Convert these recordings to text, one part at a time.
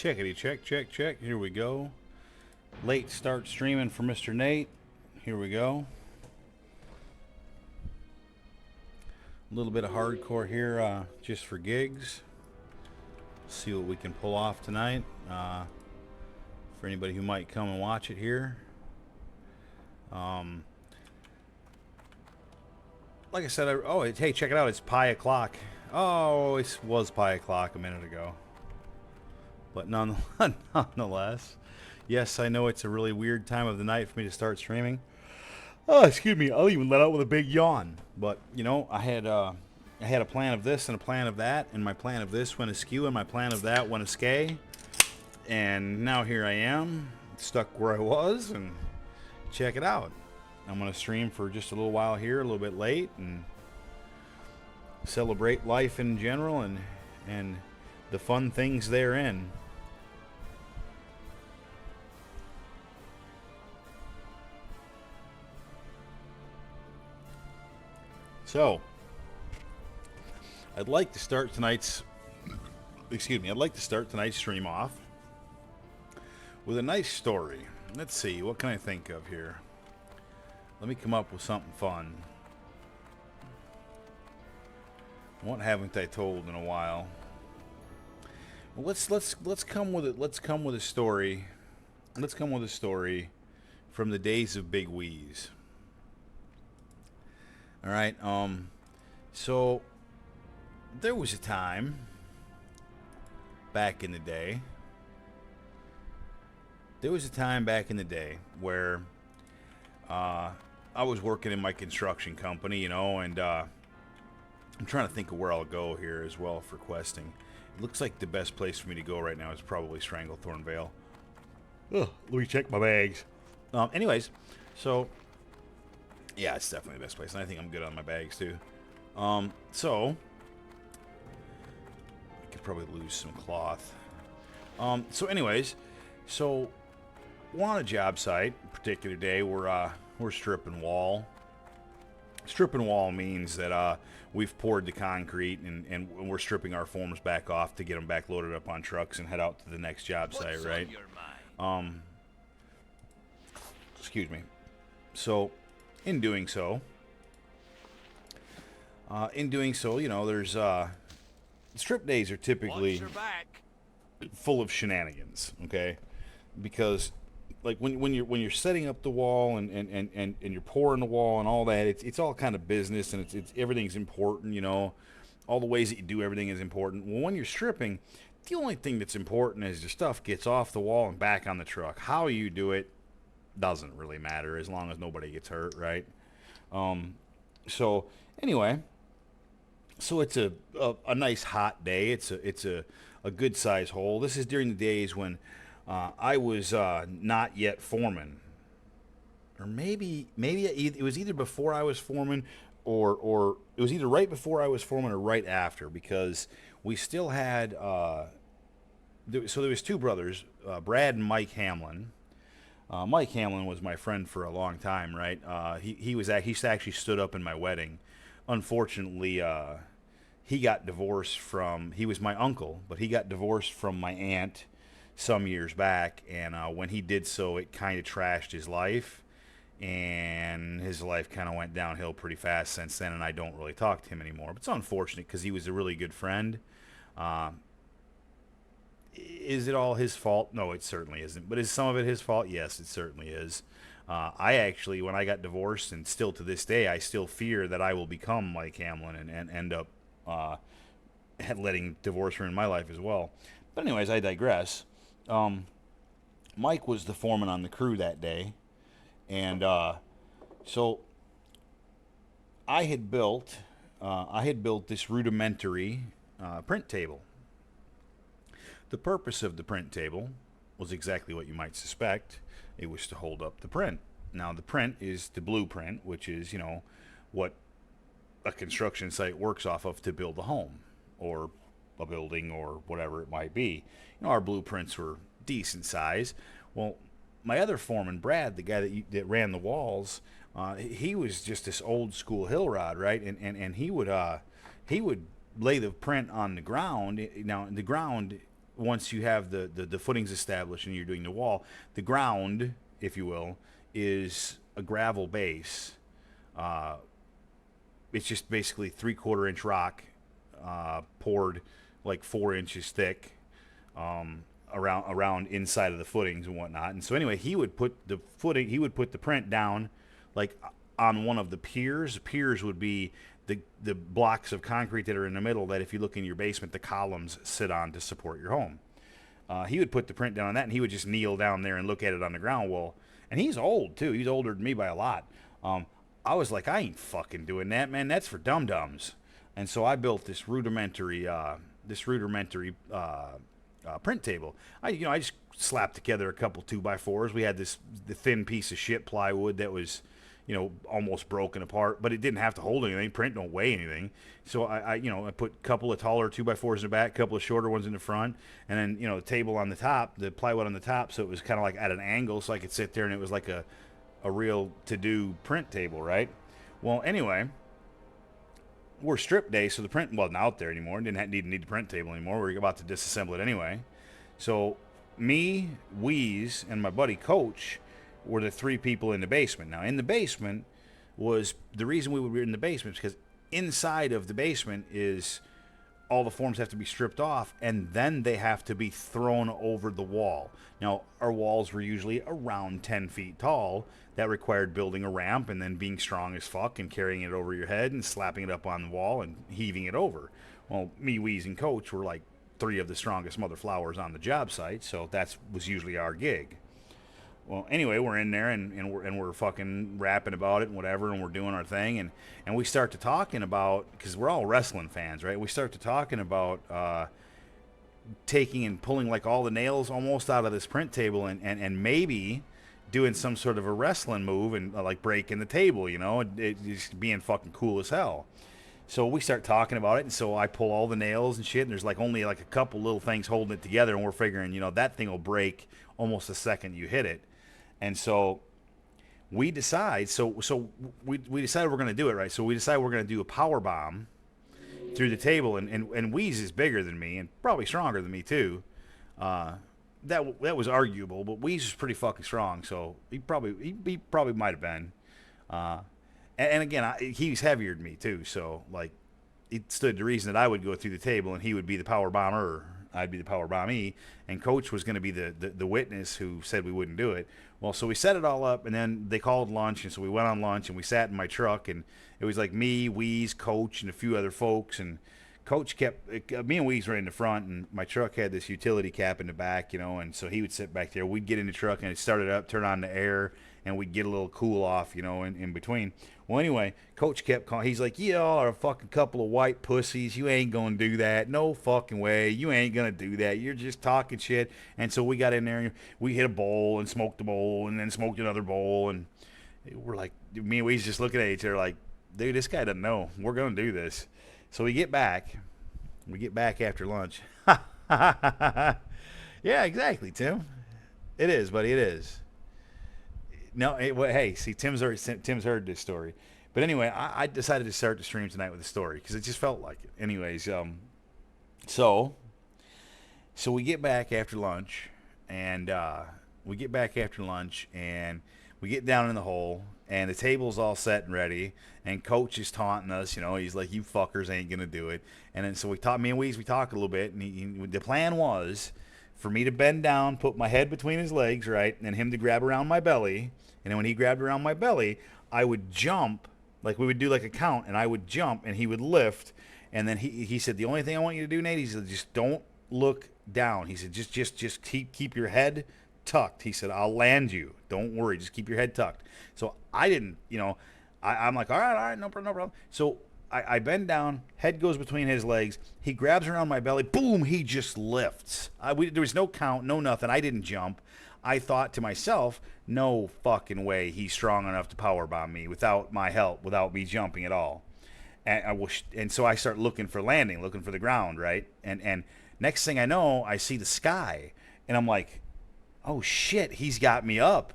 Checkity check, check, check. Here we go. Late start streaming for Mr. Nate. Here we go. A little bit of hardcore here just for gigs. See what we can pull off tonight. For anybody who might come and watch it here. Like I said, hey, check it out. It's Pi o'clock. Oh, it was Pi o'clock a minute ago. But nonetheless, yes, I know it's a really weird time of the night for me to start streaming. Oh, excuse me. I'll even let out with a big yawn. But you know, I had a plan of this and a plan of that, and my plan of this went askew, and my plan of that went askew. And now here I am, stuck where I was, and check it out. I'm gonna stream for just a little while here, a little bit late, and celebrate life in general and the fun things therein. So, I'd like to start tonight's stream off with a nice story. Let's see, what can I think of here? Let me come up with something fun. What haven't I told in a while? Well, let's come with it. Let's come with a story. Let's come with a story from the days of Big Wheeze. All right. So there was a time back in the day. Where I was working in my construction company, you know, and I'm trying to think of where I'll go here as well for questing. It looks like the best place for me to go right now is probably Stranglethorn Vale. Ugh, let me check my bags. Anyways, so yeah, it's definitely the best place, and I think I'm good on my bags too. So I could probably lose some cloth. So anyways, so we're on a job site. Particular day, we're stripping wall. Stripping wall means that we've poured the concrete and we're stripping our forms back off to get them back loaded up on trucks and head out to the next job site, right? Excuse me. So, in doing so, you know, there's strip days are typically full of shenanigans, okay? Because like when you're setting up the wall and you're pouring the wall and all that, it's all kind of business, and it's everything's important, you know. All the ways that you do everything is important. Well, when you're stripping, the only thing that's important is the stuff gets off the wall and back on the truck. How you do it doesn't really matter as long as nobody gets hurt, right? So anyway, so it's a nice hot day. It's a good size hole. This is during the days when I was not yet foreman, or maybe it was either before I was foreman, or it was either right before I was foreman or right after, because we still had so there was two brothers, Brad and Mike Hamlin. Mike Hamlin was my friend for a long time, right? He actually stood up in my wedding. Unfortunately, he got divorced from. He was my uncle, but he got divorced from my aunt some years back, and when he did so, it kind of trashed his life, and his life kind of went downhill pretty fast since then, and I don't really talk to him anymore. But it's unfortunate because he was a really good friend. Is it all his fault? No, it certainly isn't. But is some of it his fault? Yes, it certainly is. I actually, when I got divorced, and still to this day, I still fear that I will become Mike Hamlin and end up letting divorce ruin my life as well. But anyways, I digress. Mike was the foreman on the crew that day, and so I had built this rudimentary print table. The purpose of the print table was exactly what you might suspect. It was to hold up the print. Now, the print is the blueprint, which is, you know, what a construction site works off of to build a home or a building or whatever it might be. You know, our blueprints were decent size. Well, my other foreman, Brad, the guy that ran the walls, he was just this old school hill rod, right? And he would lay the print on the ground. Now the ground once you have the footings established and you're doing the wall, the ground, if you will, is a gravel base. It's just basically 3/4 inch rock poured like 4 inches thick around inside of the footings and whatnot. And so anyway, he would put the print down like on one of the piers. Piers would be the blocks of concrete that are in the middle that if you look in your basement, the columns sit on to support your home. He would put the print down on that, and he would just kneel down there and look at it on the ground. Well, and he's old too. He's older than me by a lot. I was like, I ain't fucking doing that, man. That's for dum-dums. And so I built this rudimentary print table. I just slapped together a couple 2x4s. We had the thin piece of shit plywood that was, almost broken apart, but it didn't have to hold anything. Print don't weigh anything. So I put a couple of taller 2x4s in the back, a couple of shorter ones in the front, and then, the table on the top, the plywood on the top, so it was kind of like at an angle, so I could sit there and it was like a real to-do print table, right? Well, anyway, we're strip day, so the print wasn't out there anymore. Didn't need the print table anymore. We were about to disassemble it anyway. So me, Wheeze, and my buddy Coach were the three people in the basement. Now, in the basement was the reason we were in the basement is because inside of the basement is all the forms have to be stripped off, and then they have to be thrown over the wall. Now, our walls were usually around 10 feet tall. That required building a ramp and then being strong as fuck and carrying it over your head and slapping it up on the wall and heaving it over. Well, me, Wheeze, and Coach were like three of the strongest mother flowers on the job site, so that was usually our gig. Well, anyway, we're in there and we're fucking rapping about it and whatever, and we're doing our thing, and we start to talking about, because we're all wrestling fans, right? We start to talking about taking and pulling like all the nails almost out of this print table and maybe doing some sort of a wrestling move and like breaking the table, it just being fucking cool as hell. So we start talking about it, and so I pull all the nails and shit, and there's like only like a couple little things holding it together, and we're figuring, that thing will break almost the second you hit it. And so we decide, we decided we're going to do it, right? So we decided we're going to do a power bomb through the table, and Wheeze is bigger than me and probably stronger than me too. That was arguable, but Wheeze is pretty fucking strong, so he probably might have been. And again, he's heavier than me too, so like it stood to reason that I would go through the table and he would be the power bomber. I'd be the power bombee, and Coach was going to be the witness who said we wouldn't do it. Well, so we set it all up, and then they called lunch, and so we went on lunch, and we sat in my truck, and it was like me, Wheeze, Coach, and a few other folks, and Coach me and Wheeze were in the front, and my truck had this utility cap in the back, and so he would sit back there. We'd get in the truck, and it'd start it up, turn on the air, and we'd get a little cool off, in between. Well, anyway, Coach kept calling. He's like, y'all are a fucking couple of white pussies. You ain't going to do that. No fucking way. You ain't going to do that. You're just talking shit. And so we got in there, and we hit a bowl and smoked a bowl and then smoked another bowl. And we're like, me and we just looking at each other like, dude, this guy doesn't know. We're going to do this. So we get back. We get back after lunch. Yeah, exactly, Tim. It is, buddy. It is. No, hey, see, Tim's heard this story. But anyway, I decided to start the stream tonight with a story because it just felt like it. Anyways, so we get back after lunch, and we get down in the hole, and the table's all set and ready, and Coach is taunting us. He's like, "You fuckers ain't gonna do it." And then so me and Wheeze, we talked a little bit, and the plan was for me to bend down, put my head between his legs, right, and him to grab around my belly. And then when he grabbed around my belly, I would jump, like we would do like a count, and I would jump, and he would lift. And then he said, the only thing I want you to do, Nate, he said, just don't look down. He said, just keep your head tucked. He said, I'll land you. Don't worry, just keep your head tucked. So I didn't, I'm like, all right, no problem. So I bend down, head goes between his legs. He grabs around my belly. Boom, he just lifts. There was no count, no nothing. I didn't jump. I thought to myself, no fucking way he's strong enough to powerbomb me without my help, without me jumping at all. And so I start looking for landing, looking for the ground, right? And next thing I know, I see the sky. And I'm like, oh shit, he's got me up.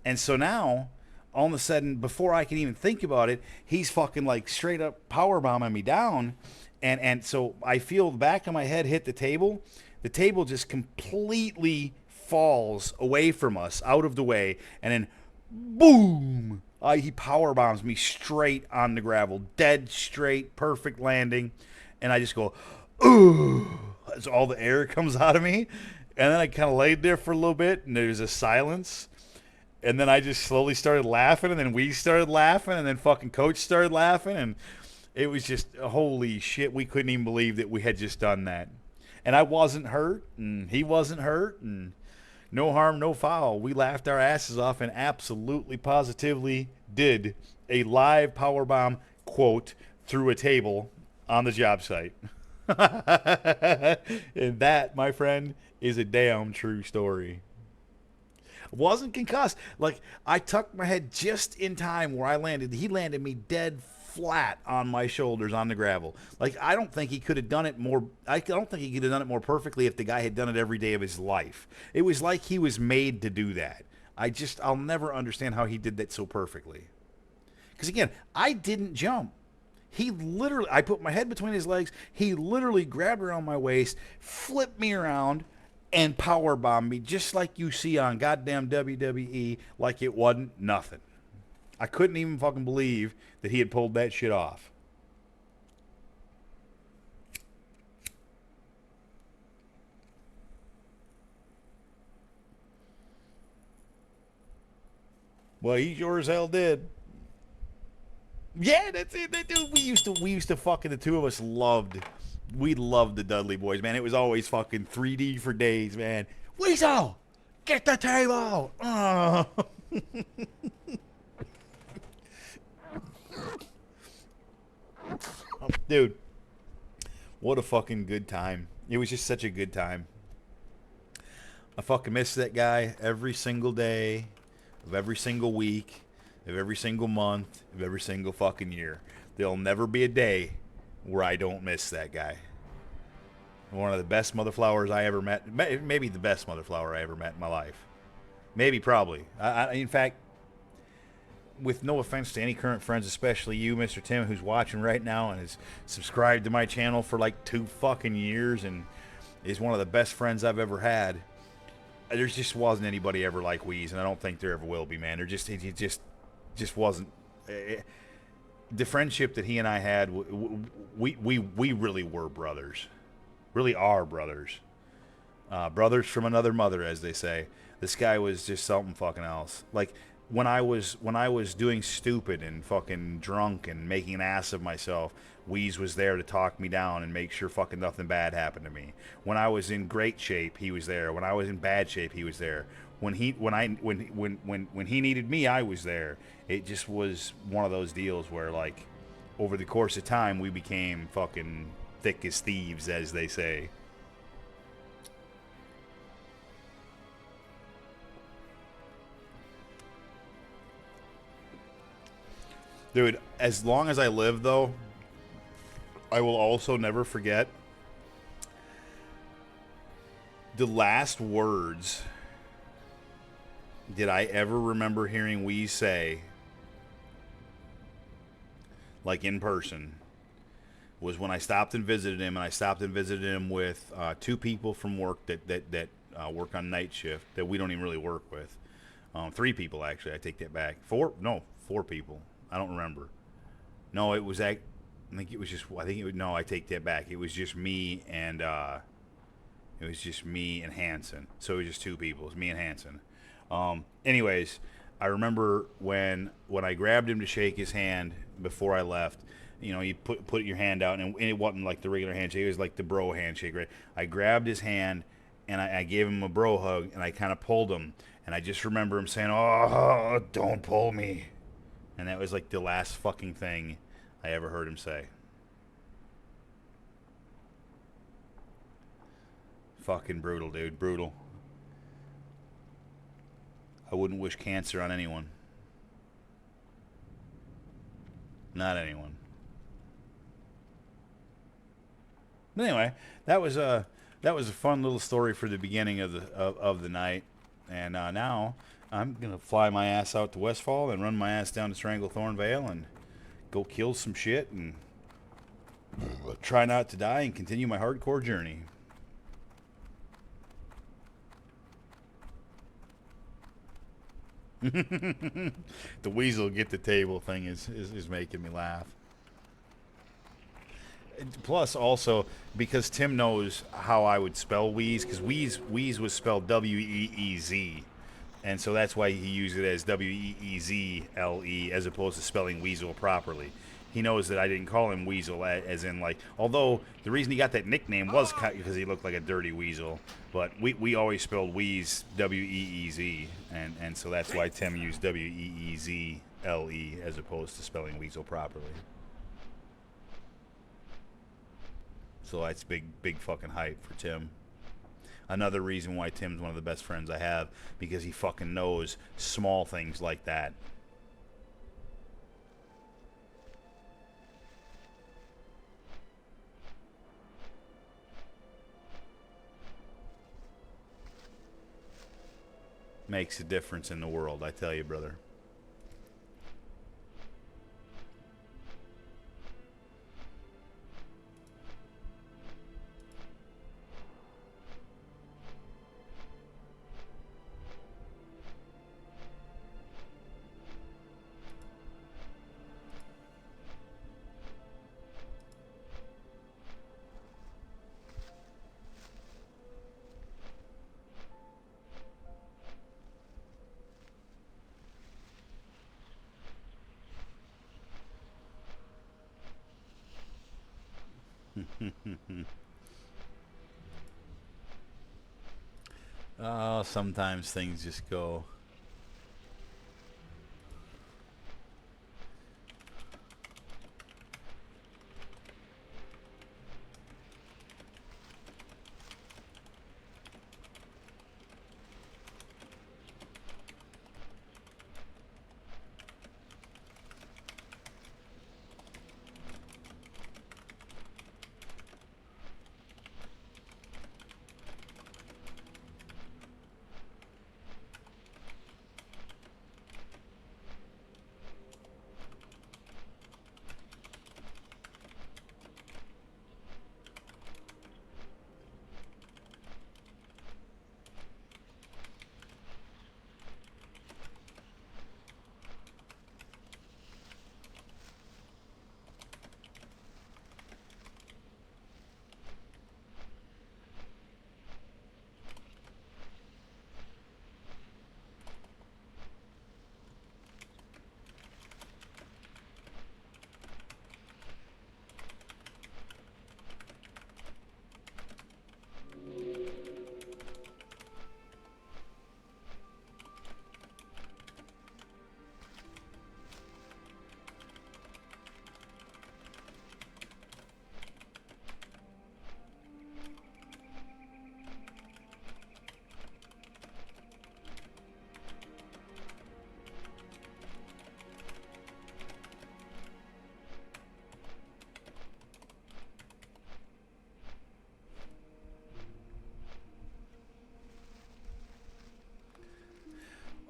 And so now, all of a sudden, before I can even think about it, he's fucking like straight up powerbombing me down. And so I feel the back of my head hit the table. The table just completely falls away from us, out of the way, and then boom! He power bombs me straight on the gravel, dead straight, perfect landing, and I just go, ooh! As all the air comes out of me, and then I kind of laid there for a little bit, and there's a silence, and then I just slowly started laughing, and then we started laughing, and then fucking Coach started laughing, and it was just holy shit. We couldn't even believe that we had just done that, and I wasn't hurt, and he wasn't hurt, and no harm, no foul. We laughed our asses off and absolutely, positively did a live power bomb quote through a table on the job site. And that, my friend, is a damn true story. Wasn't concussed. Like, I tucked my head just in time where I landed. He landed me dead flat on my shoulders on the gravel. Like, I don't think he could have done it more. I don't think he could have done it more perfectly if the guy had done it every day of his life. It was like he was made to do that. I'll never understand how he did that so perfectly. Because again, I didn't jump. He literally, I put my head between his legs. He literally grabbed around my waist, flipped me around, and power bombed me just like you see on goddamn WWE, like it wasn't nothing. I couldn't even fucking believe that he had pulled that shit off. Well, he sure as hell did. Yeah, that's it. That dude, we used to fucking, the two of us we loved the Dudley Boys, man. It was always fucking 3D for days, man. Weasel, get the table. Oh. Dude, what a fucking good time. It was just such a good time. I fucking miss that guy every single day of every single week of every single month of every single fucking year. There'll never be a day where I don't miss that guy. One of the best motherflowers I ever met. Maybe the best motherflower I ever met in my life. Maybe, probably. In fact, with no offense to any current friends, especially you, Mr. Tim, who's watching right now and has subscribed to my channel for like 2 fucking years and is one of the best friends I've ever had. There just wasn't anybody ever like Weeze, and I don't think there ever will be, man. He just wasn't. The friendship that he and I had, we really were brothers. Really are brothers. Brothers from another mother, as they say. This guy was just something fucking else. Like, when I was doing stupid and fucking drunk and making an ass of myself, Weeze was there to talk me down and make sure fucking nothing bad happened to me. When I was in great shape, he was there. When I was in bad shape, he was there. When he needed me, I was there. It just was one of those deals where, like, over the course of time, we became fucking thick as thieves, as they say. Dude, as long as I live, though, I will also never forget the last words that I ever remember hearing Weeze say, like in person, was when I stopped and visited him, and I stopped and visited him with 2 people from work that work on night shift that we don't even really work with. 3 people, actually. I take that back. 4 people. I don't remember. No, it was I think it was just. No, I take that back. It was just me and Hanson. So it was just 2 people. It was me and Hanson. Anyways, I remember when I grabbed him to shake his hand before I left. You know, you put your hand out, and it wasn't like the regular handshake. It was like the bro handshake, right? I grabbed his hand, and I gave him a bro hug, and I kind of pulled him. And I just remember him saying, "Oh, don't pull me." And that was like the last fucking thing I ever heard him say. Fucking brutal, dude. Brutal. I wouldn't wish cancer on anyone. Not anyone. But anyway, that was a fun little story for the beginning of the night. And now I'm going to fly my ass out to Westfall and run my ass down to Stranglethorn Vale and go kill some shit and try not to die and continue my hardcore journey. The weasel get the table thing is making me laugh. Plus, also because Tim knows how I would spell wheeze, because wheeze was spelled Weez, and so that's why he used it as Weezle as opposed to spelling weasel properly. He knows that I didn't call him Weasel, as in like. Although the reason he got that nickname was because he looked like a dirty weasel, but we always spelled Wheeze Weez, and so that's why Tim used Weezle as opposed to spelling weasel properly. So that's big fucking hype for Tim. Another reason why Tim's one of the best friends I have, because he fucking knows small things like that. Makes a difference in the world, I tell you, brother. Oh, sometimes things just go.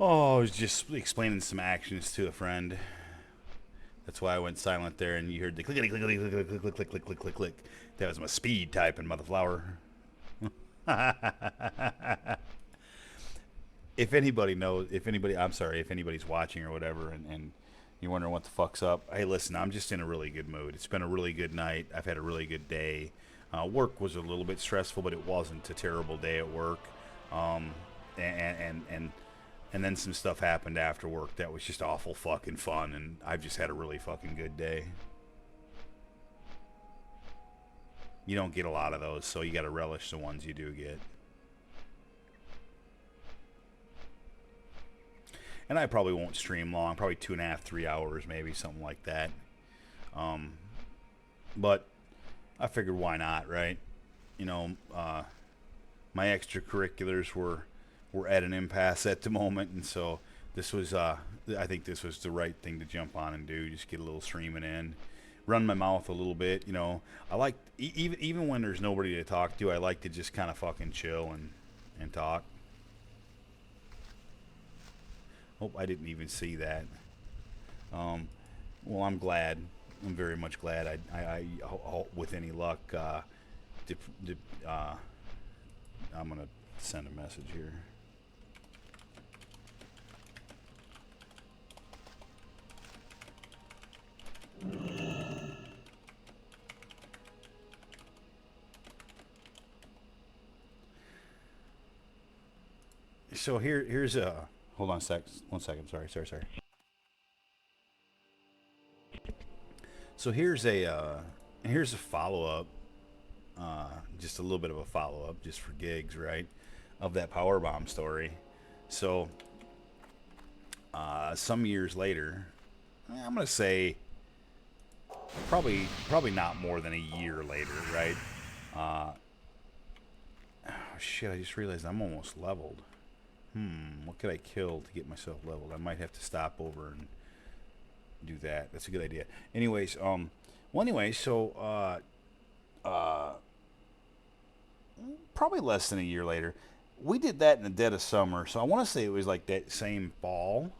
Oh, I was just explaining some actions to a friend. That's why I went silent there, and you heard the clickety clickety click click click click click click click click. That was my speed typing, motherflower. If anybody knows, I'm sorry, if anybody's watching or whatever, and you're wondering what the fuck's up, hey, listen, I'm just in a really good mood. It's been a really good night. I've had a really good day. Work was a little bit stressful, but it wasn't a terrible day at work. Um, and then some stuff happened after work that was just awful fucking fun, and I've just had a really fucking good day. You don't get a lot of those, so you got to relish the ones you do get. And I probably won't stream long, probably 2.5, 3 hours, maybe something like that. Um, but I figured why not, right? You know, my extracurriculars were at an impasse at the moment, and so this was I think this was the right thing to jump on and do. Just get a little streaming in, run my mouth a little bit. You know, I like even when there's nobody to talk to, I like to just kind of fucking chill and talk. Hope I didn't even see that. Well, I'm glad. I'm very much glad. With any luck, I'm gonna send a message here. So here's a hold on a sec. 1 second. Sorry. So here's a follow up. Just a little bit of a follow up, just for gigs, right? Of that power bomb story. So some years later, I'm gonna say probably not more than a year later, right? Uh, oh shit! I just realized I'm almost leveled. What could I kill to get myself leveled? I might have to stop over and do that. That's a good idea. Anyways, so probably less than a year later, we did that in the dead of summer. So I want to say it was like that same fall.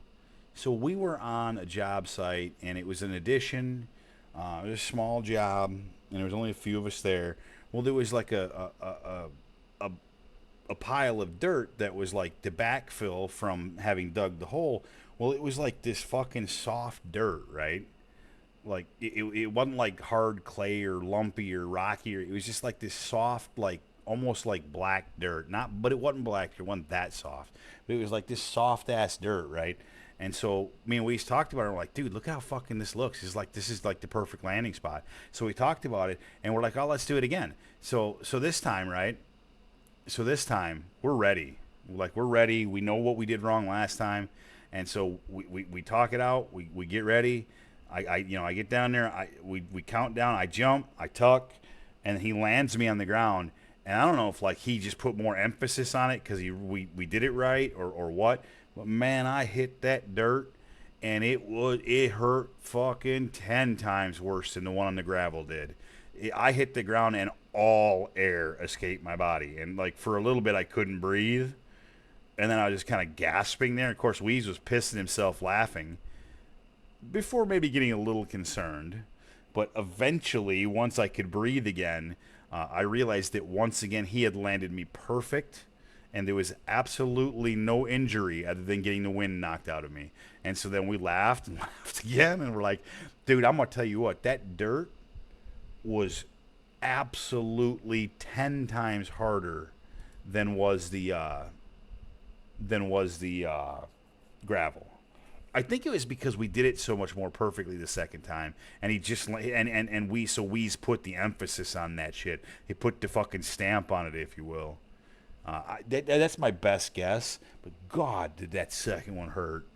So we were on a job site, and it was an addition. It was a small job, and there was only a few of us there. Well, there was like a a pile of dirt that was like the backfill from having dug the hole. Well, it was like this fucking soft dirt, right? Like it wasn't like hard clay or lumpy or rocky, or it was just like this soft, like almost like black dirt. Not, but it wasn't black. It wasn't that soft, but it was like this soft ass dirt, right? And so me and we talked about it. We're like, dude, look how fucking this looks. It's like this is like the perfect landing spot. So we talked about it, and we're like, oh, let's do it again. So this time, right? So this time we're ready. Like we're ready. We know what we did wrong last time, and so we talk it out. We get ready. I get down there. We count down. I jump. I tuck, and he lands me on the ground. And I don't know if like he just put more emphasis on it because we did it right or what. But man, I hit that dirt, and it hurt fucking 10 times worse than the one on the gravel did. I hit the ground and all air escaped my body, and like for a little bit I couldn't breathe, and then I was just kind of gasping there. Of course, Weeze was pissing himself laughing before maybe getting a little concerned, but eventually, once I could breathe again, I realized that once again he had landed me perfect, and there was absolutely no injury other than getting the wind knocked out of me. And so then we laughed and laughed again, and we're like, dude, I'm gonna tell you what, that dirt was absolutely 10 times harder than was the gravel. I think it was because we did it so much more perfectly the second time, and he just Weeze put the emphasis on that shit. He put the fucking stamp on it, if you will. That's my best guess, but God, did that second one hurt?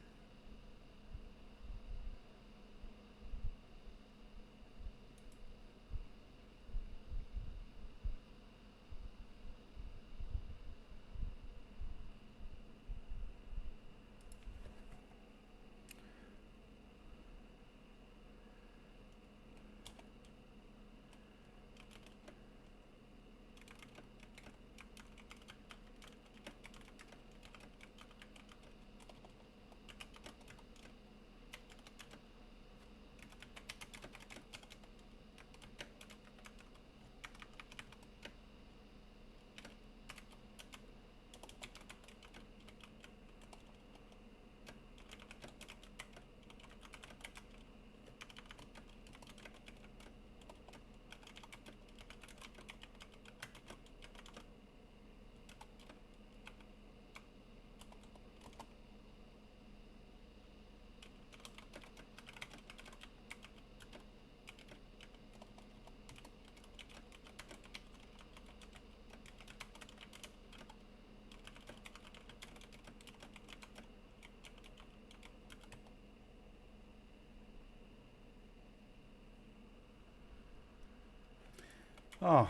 Oh,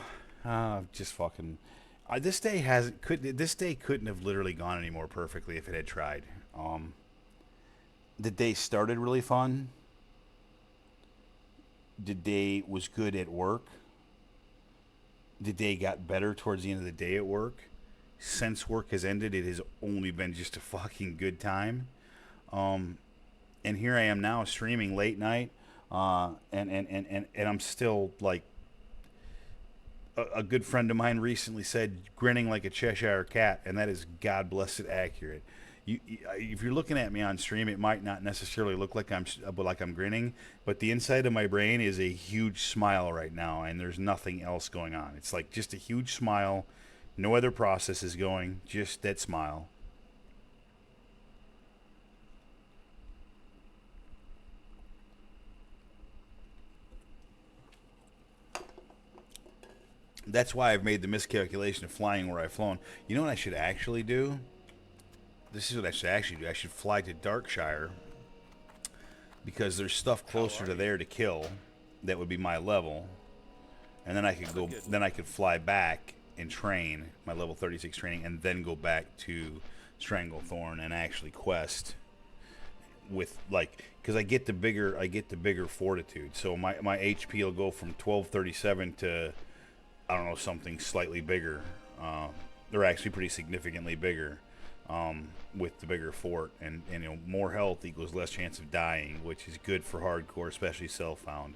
just fucking. This day couldn't have literally gone any more perfectly if it had tried. The day started really fun. The day was good at work. The day got better towards the end of the day at work. Since work has ended, it has only been just a fucking good time. Um, and here I am now streaming late night, and I'm still like a good friend of mine recently said, grinning like a Cheshire cat, and that is God bless it accurate. If you're looking at me on stream, it might not necessarily look like I'm grinning, but the inside of my brain is a huge smile right now, and there's nothing else going on. It's like just a huge smile, no other process is going, just that smile. That's why I've made the miscalculation of flying where I've flown. You know what I should actually do? This is what I should actually do. I should fly to Darkshire because there's stuff closer to there to kill that would be my level, and then I could go. Then I could fly back and train my level 36 training, and then go back to Stranglethorn and actually quest with like because I get the bigger fortitude. So my HP will go from 1237 to I don't know something slightly bigger. They're actually pretty significantly bigger. With the bigger fort, and you know, more health equals less chance of dying, which is good for hardcore, especially self-found.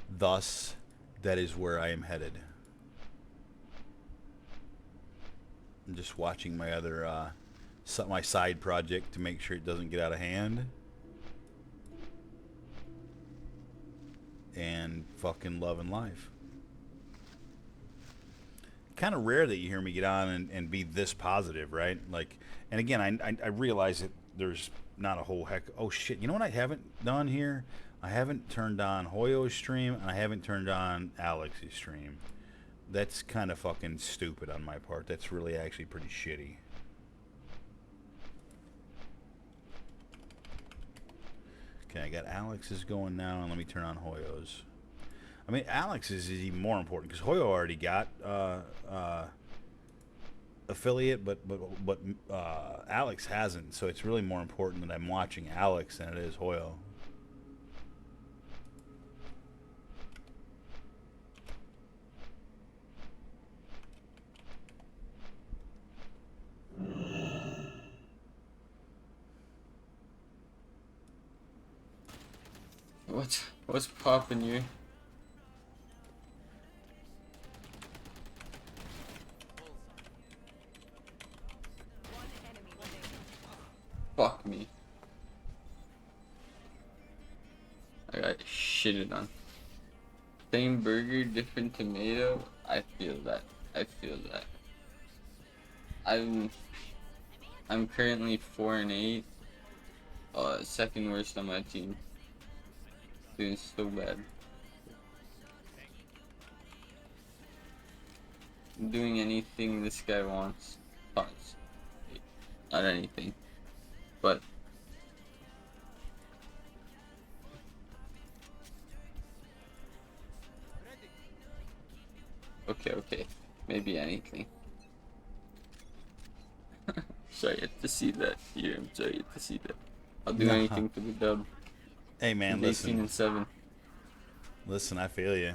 Thus, that is where I am headed. I'm just watching my other my side project to make sure it doesn't get out of hand, and fucking loving life. Kind of rare that you hear me get on and be this positive, right? Like, and again, I realize that there's not a whole heck. Oh shit! You know what I haven't done here? I haven't turned on Hoyo's stream, and I haven't turned on Alex's stream. That's kind of fucking stupid on my part. That's really actually pretty shitty. Okay, I got Alex's going now, and let me turn on Hoyo's. I mean, Alex's is even more important because Hoyo already got affiliate, but Alex hasn't. So it's really more important that I'm watching Alex than it is Hoyo. What's poppin' you? Fuck me. I got shitted on. Same burger, different tomato. I feel that. I'm currently 4-8. Second worst on my team. Doing so bad. I'm doing anything this guy wants. Pause. Not anything. But okay. Maybe anything. Sorry to see that here. I'm sorry to see that. I'll do anything for the dub. Hey man, listen. 18 and 7. Listen, I feel you.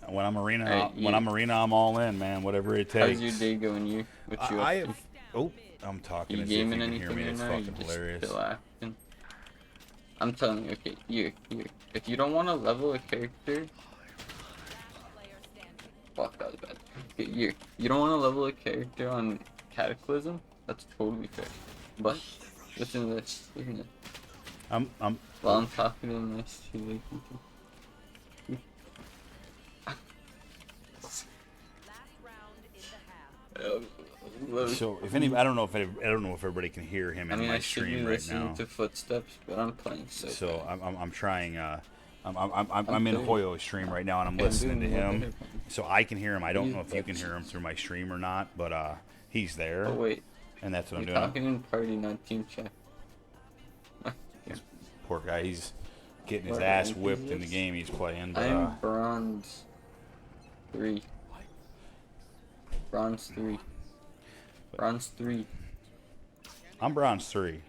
When I'm arena, I'm all in, man. Whatever it takes. How's your day going? You? What you up to? Oh, I'm talking. You as if you gaming can anything hear me. right It's now? fucking You just hilarious. relaxing? I'm telling you, okay, you. If you don't want to level a character, fuck, that was bad. Okay, you don't want to level a character on Cataclysm. That's totally fair. But listen to this. While I'm talking to him, nice to like. So if any, I don't know if everybody can hear him in my stream right now. To footsteps, but I'm playing so I'm trying. I'm in Hoyo's stream right now, and I'm listening to him, so I can hear him. I don't know if you can hear him through my stream or not, but he's there. Oh wait, and that's what I'm doing. Talking in party, not team chat. Poor guy, he's getting his ass whipped in the game he's playing. But, I'm bronze 3. Bronze 3. Bronze 3. I'm bronze 3.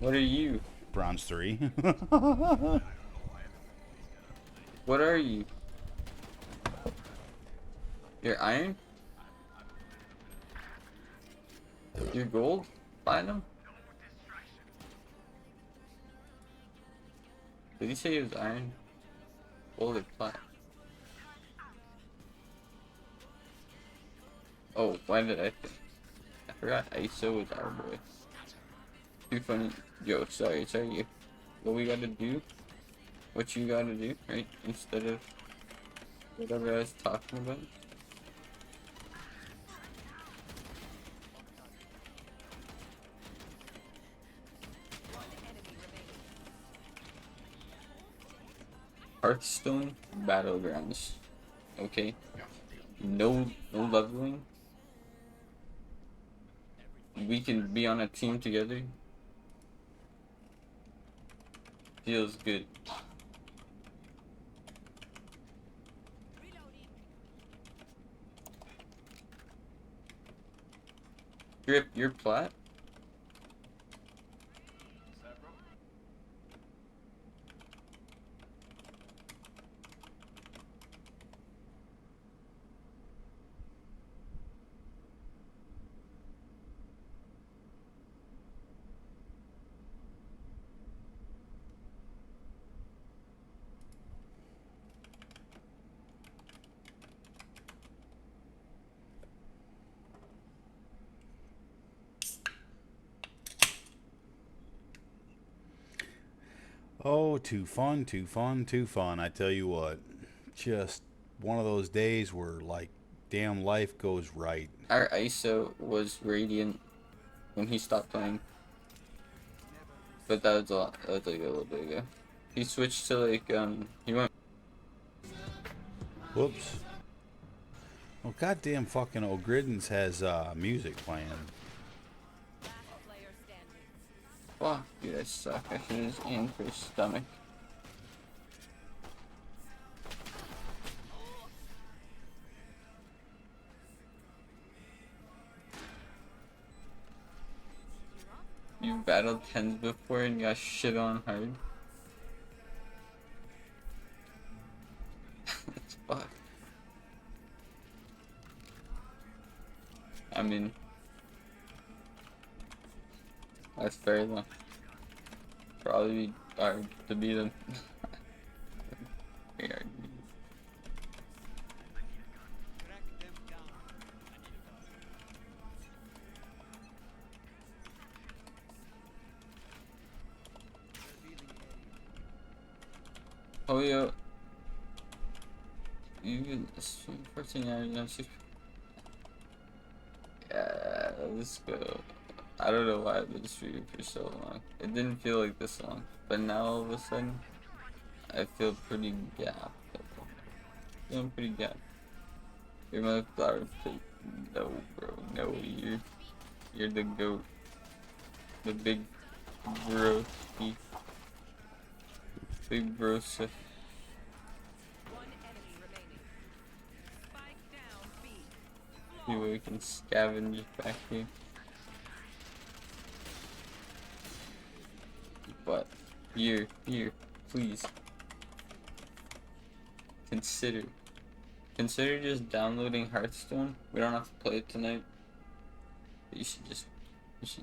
What are you? Bronze 3. What are you? You're iron? You're gold? Platinum? Did he say he was iron? Gold or plat? Oh, why did I think? I forgot ISO was our boy. Too funny. Yo, sorry. What we gotta do? What you gotta do, right? Instead of whatever I was talking about. Hearthstone Battlegrounds. Okay? No leveling. We can be on a team together. Feels good. Grip, you're plat? Oh, too fun, too fun, too fun. I tell you what, just one of those days where, like, damn life goes right. Our ISO was Radiant when he stopped playing. But that was like a little bit ago. He switched to like, he went. Whoops. Well, goddamn fucking O'Griddens has music playing. Fuck, dude, I suck. I should just aim for his stomach. You battled tens before and got shit on hard. That's fuck. I mean, that's fair though. Probably hard to beat him. Very hard to beat. Oh yeah. You can 14 hours, 6. Yeah, let's go. I don't know why I've been streaming for so long. It didn't feel like this long, but now all of a sudden, I feel pretty gapped. Feeling pretty gapped. You're my flower pig. No, bro. No, you're the goat. The big bro. Big bro. One enemy remaining. Spike down B. See what we can scavenge back here. But here, please. Consider just downloading Hearthstone. We don't have to play it tonight. But you should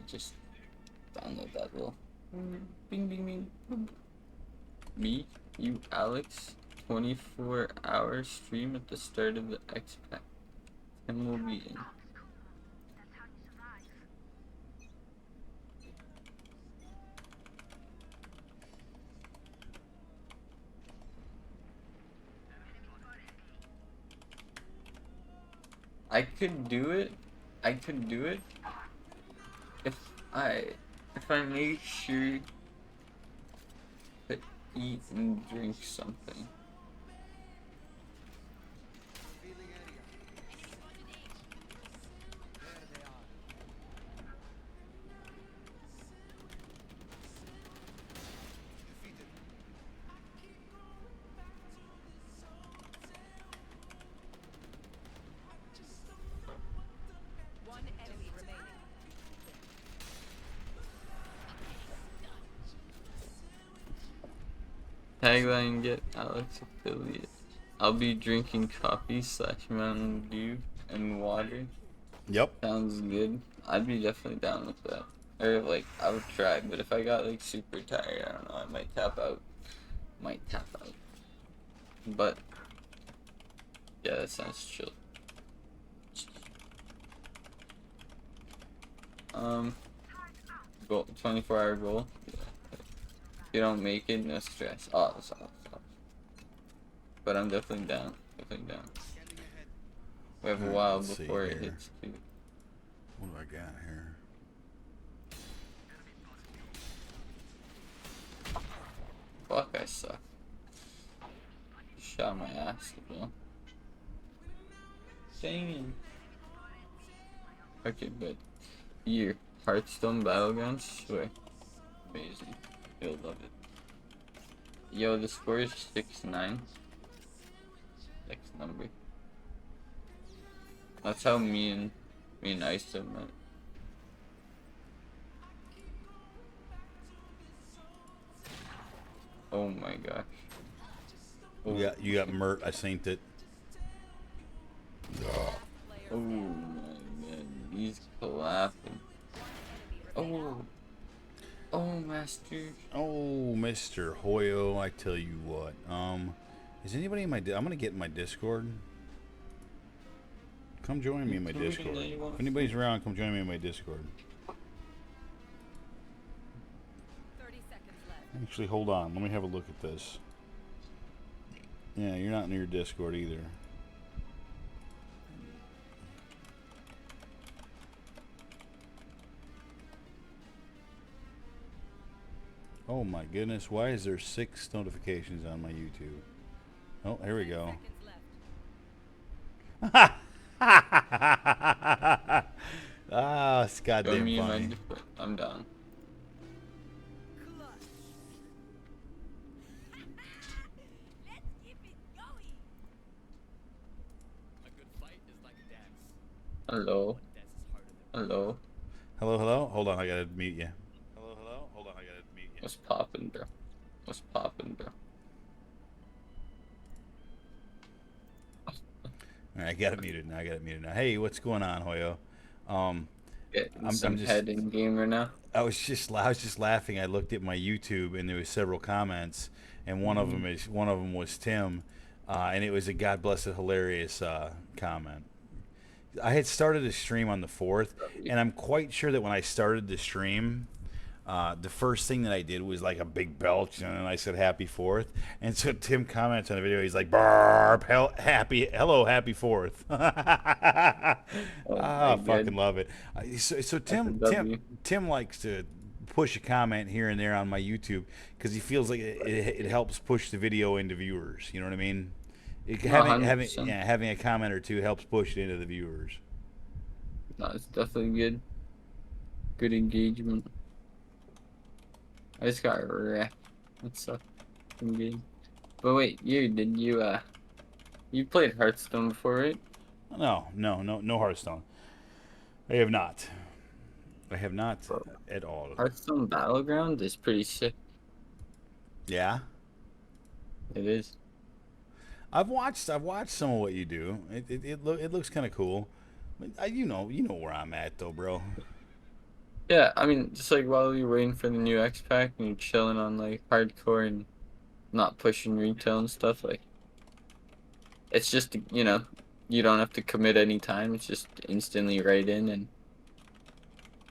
just download that little bing bing bing. Me, you, Alex, 24-hour stream at the start of the X-Pack. And we'll be in. I could do it if I make sure to eat and drink something. One enemy remaining. Tagline: get Alex affiliate. I'll be drinking coffee / Mountain Dew and water. Yep. Sounds good. I'd be definitely down with that. Or like I would try, but if I got like super tired, I don't know, I might tap out. But yeah, that sounds chill. Goal, 24-hour goal. Yeah. If you don't make it, no stress. Oh, that's awesome. But I'm definitely down. We have a while Let's see before it here. hits too. What do I got here? Fuck, I suck. shot my ass as well. Dang it. Okay, but your Hearthstone Battlegrounds, swear. Amazing. You'll love it. Yo, the score is 6-9. Next number. That's how me and Isa met. Oh my gosh. Oh, You got Mert. I synced it. oh my god, he's clapping. Oh. Oh, Master. Oh, Mr. Hoyo, I tell you what. Is anybody in my? I'm gonna get in my Discord. Come join me in my Discord. If anybody's around, come join me in my Discord. 30 seconds left. Actually, hold on. Let me have a look at this. Yeah, you're not in your Discord either. Oh my goodness, why is there 6 notifications on my YouTube? Oh, here we go. Seconds left. Ah, it's Join goddamn me in my funny. Discord. I'm down. Hello. Hello. Hello, hello? Hold on, I gotta mute you. Hello, hello? Hold on, I gotta mute you. What's poppin', bro? What's poppin', bro? Alright, I got it muted now. Hey, what's going on, Hoyo? Getting I'm some just- head in gamer now. I was just laughing. I looked at my YouTube and there was several comments, and one of them was Tim, and it was a God bless it hilarious comment. I had started a stream on the 4th, and I'm quite sure that when I started the stream, the first thing that I did was like a big belch, and then I said "Happy 4th," and so Tim comments on the video. He's like, "Barb, hello, happy 4th." Oh, I my fucking God. love it. So Tim W. likes to push a comment here and there on my YouTube because he feels like it helps push the video into viewers. You know what I mean? Having 100%. a comment or two helps push it into the viewers. No, it's definitely good. Good engagement. I just got wrecked. That's so good. But wait, did you played Hearthstone before, right? No Hearthstone. I have not Bro. at all. Hearthstone Battleground is pretty sick. Yeah, It is. I've watched some of what you do. It looks kind of cool. But you know where I'm at though, bro. Yeah, I mean, just like while you're waiting for the new X Pack and you're chilling on like hardcore and not pushing retail and stuff, like it's just you don't have to commit any time. It's just instantly right in and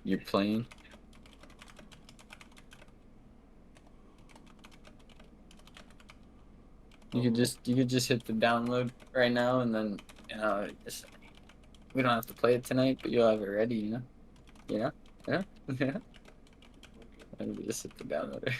you're playing. You could just hit the download right now and then just we don't have to play it tonight, but you'll have it ready, yeah. And we just hit the downloader.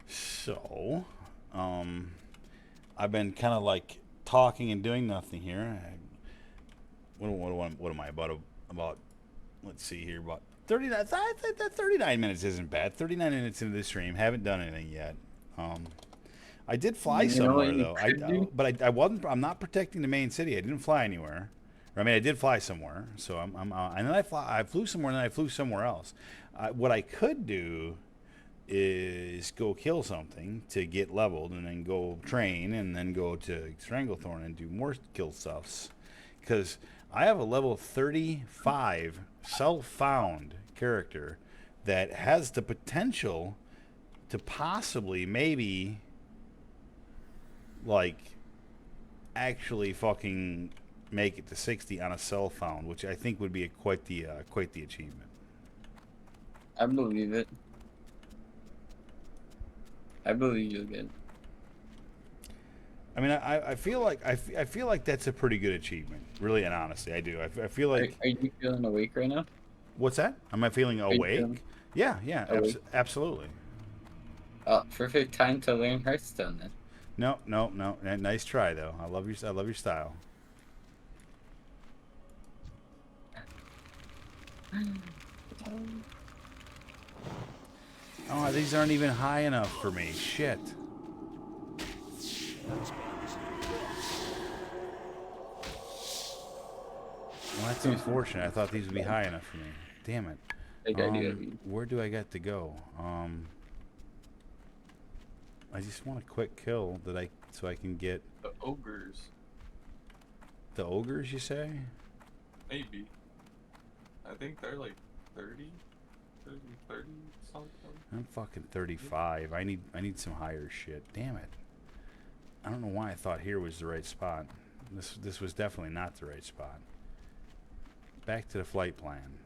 So, I've been kind of like talking and doing nothing here. What am I about? Let's see here, about 39. I think that 39 minutes isn't bad. 39 minutes into the stream, haven't done anything yet. I did fly You know what somewhere you though. could do? But I wasn't. I'm not protecting the main city. I didn't fly anywhere. Or, I mean, I did fly somewhere. So and then I flew somewhere, and then I flew somewhere else. What I could do is go kill something to get leveled, and then go train, and then go to Stranglethorn and do more kill stuffs. Because I have a level 35 self-found character that has the potential to possibly maybe like actually fucking make it to 60 on a cell phone, which I think would be quite the achievement. I believe it. I believe you'll get it. I mean, I feel like I feel like that's a pretty good achievement, really and honestly. I do. I feel like. Are you feeling awake right now? What's that? Am I feeling you awake? feeling Yeah, awake? absolutely. Perfect time to learn Hearthstone then. No. Nice try though. I love your style. Oh, these aren't even high enough for me. Shit. Well, that's unfortunate. I thought these would be high enough for me. Damn it. Big idea. Where do I got to go? I just want a quick kill so I can get The ogres, the ogres. You say? maybe. I think they're like 30 something. I'm fucking 35. I need some higher shit. Damn it. I don't know why I thought here was the right spot. This was definitely not the right spot. Back to the flight plan.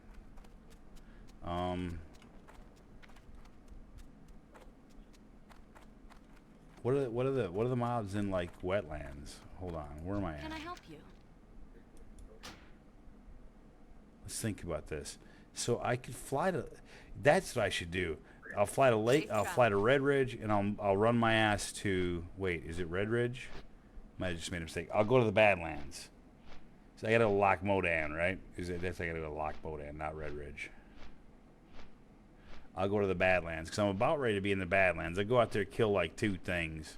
What are the mobs in like wetlands? Hold on, where am I at? Can I help you? Let's think about this. So I could fly to. That's what I should do. I'll fly to Lake. I'll fly to Red Ridge, and I'll run my ass to. Wait, is it Red Ridge? Might have just made a mistake. I'll go to the Badlands. So I gotta go to Loch Modan, right? That's I gotta go to Loch Modan, not Red Ridge. I'll go to the Badlands because I'm about ready to be in the Badlands. I go out there, kill like 2 things.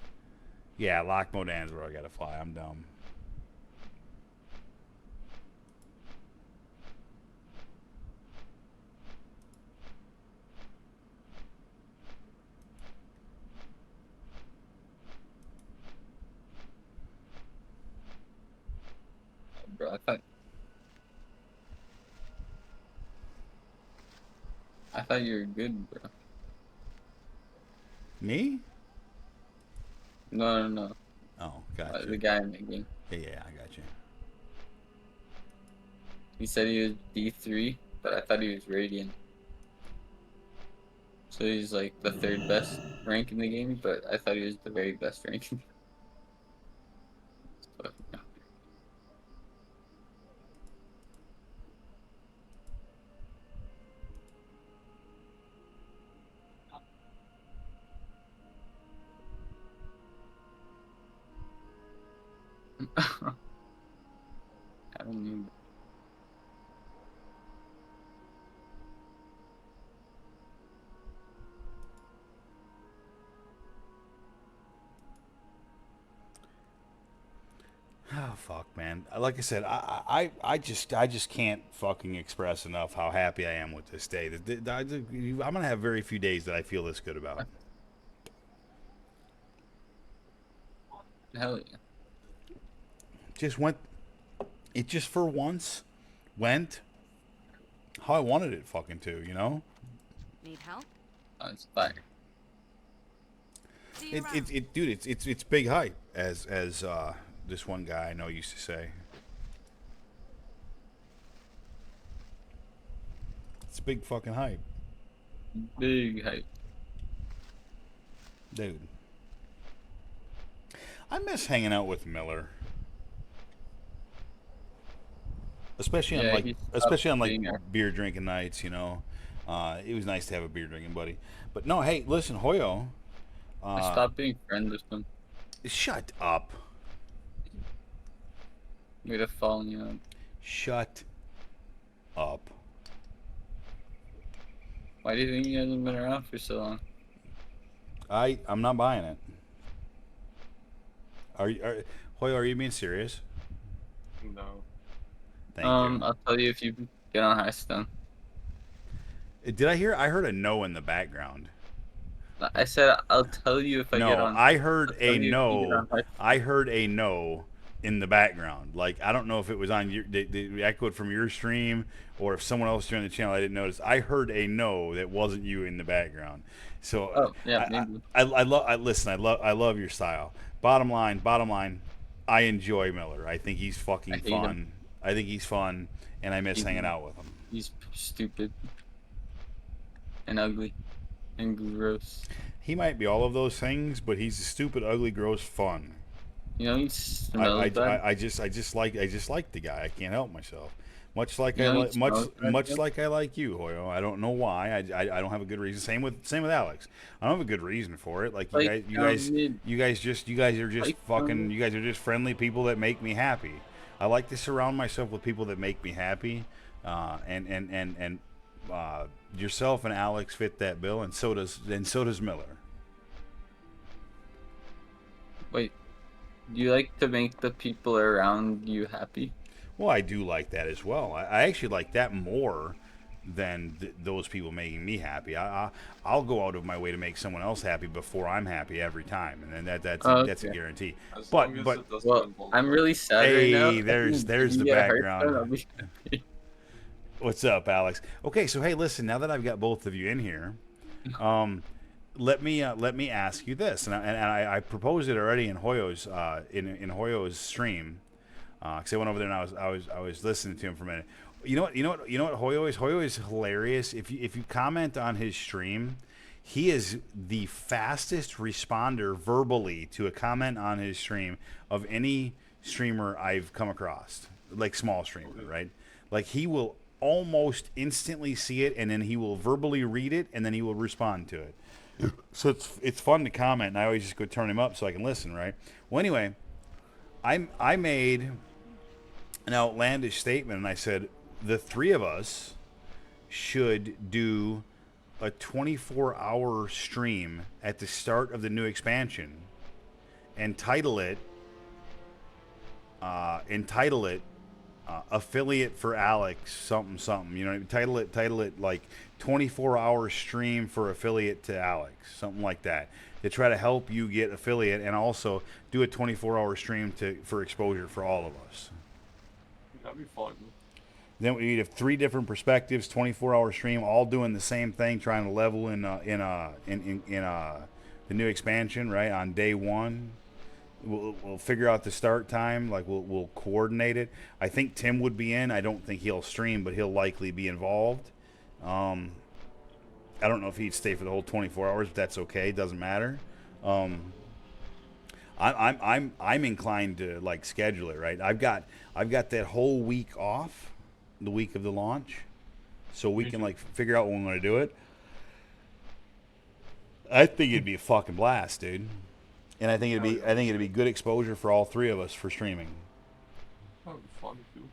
Yeah, Loch Modan's where I gotta fly. I'm dumb. Bro, I thought you were good, bro. Me? No. Oh, gotcha. The guy in the game. Yeah, I got you. He said he was D3, but I thought he was Radiant. So he's like the 3rd best rank in the game, but I thought he was the very best rank. So, yeah. I don't need. Oh fuck, man! Like I said, I just can't fucking express enough how happy I am with this day. I'm gonna have very few days that I feel this good about. Hell yeah. It just for once went how I wanted it fucking to, you know? Need help? It's fire. See you around. Dude, it's big hype as this one guy I know used to say. It's big fucking hype. Big hype. Dude. I miss hanging out with Miller. Especially on Yeah, like he beer stopped drinking nights, you know. It was nice to have a beer drinking buddy. But no, hey, listen, Hoyo. I stopped being friends with him. Shut up. We'd have fallen you out. Shut up. Why do you think he hasn't been around for so long? I'm not buying it. Hoyo, are you being serious? No. Thank you. I'll tell you if you get on Hearthstone. Did I hear? I heard a no in the background. I said I'll tell you if I get No, on. I heard I'll a tell you if you get no. on Hearthstone. I heard a no in the background. Like, I don't know if it was on your, the echoed from your stream or if someone else joined the channel I didn't notice. I heard a no that wasn't you in the background. So Oh yeah, maybe. I love your style. Bottom line, I enjoy Miller. I think he's I fucking hate him. fun. I think he's fun, and I miss He's- hanging out with him. He's stupid and ugly and gross. He might be all of those things, but he's stupid, ugly, gross, fun. You know, he smells bad. I just like the guy. I can't help myself. Much like You I know, he like smells bad, much too. like I like you, Hoyo. I don't know why. I don't have a good reason. Same with Alex. I don't have a good reason for it. Like Like, you guys are just like, fucking. You guys are just friendly people that make me happy. I like to surround myself with people that make me happy. And yourself and Alex fit that bill, and so does Miller. wait, do you like to make the people around you happy? Well, I do like that as well. I actually like that more than those people making me happy. I'll go out of my way to make someone else happy before I'm happy every time, and then that's a Okay. guarantee. As But long as but it doesn't Well, involve I'm that. really sad right now. hey, there's the You get hurt, background. I'll be happy. What's up, Alex? Okay, so hey, listen. Now that I've got both of you in here, um, let me ask you this, and I proposed it already in Hoyo's in Hoyo's stream, because I went over there and I was listening to him for a minute. You know what Hoyo is? Hoyo is hilarious. If you comment on his stream, he is the fastest responder verbally to a comment on his stream of any streamer I've come across, like small streamer, right? Like he will almost instantly see it, and then he will verbally read it, and then he will respond to it. So it's fun to comment, and I always just go turn him up so I can listen, right? Well, anyway, I made an outlandish statement, and I said the three of us should do a 24-hour stream at the start of the new expansion and title it affiliate for Alex something something, you know, title it like 24-hour stream for affiliate to Alex, something like that, to try to help you get affiliate, and also do a 24-hour stream for exposure for all of us. That'd be fun. Then we have three different perspectives, 24-hour stream, all doing the same thing, trying to level in the new expansion, right, on day one. We'll figure out the start time. Like we'll coordinate it. I think Tim would be in. I don't think he'll stream, but he'll likely be involved. I don't know if he'd stay for the whole 24 hours, but that's okay. It doesn't matter. I'm inclined to like schedule it, right. I've got that whole week off, the week of the launch, so we can like figure out when we're gonna do it. I think it'd be a fucking blast, dude. And I think it'd be good exposure for all three of us for streaming. That'd be fun too.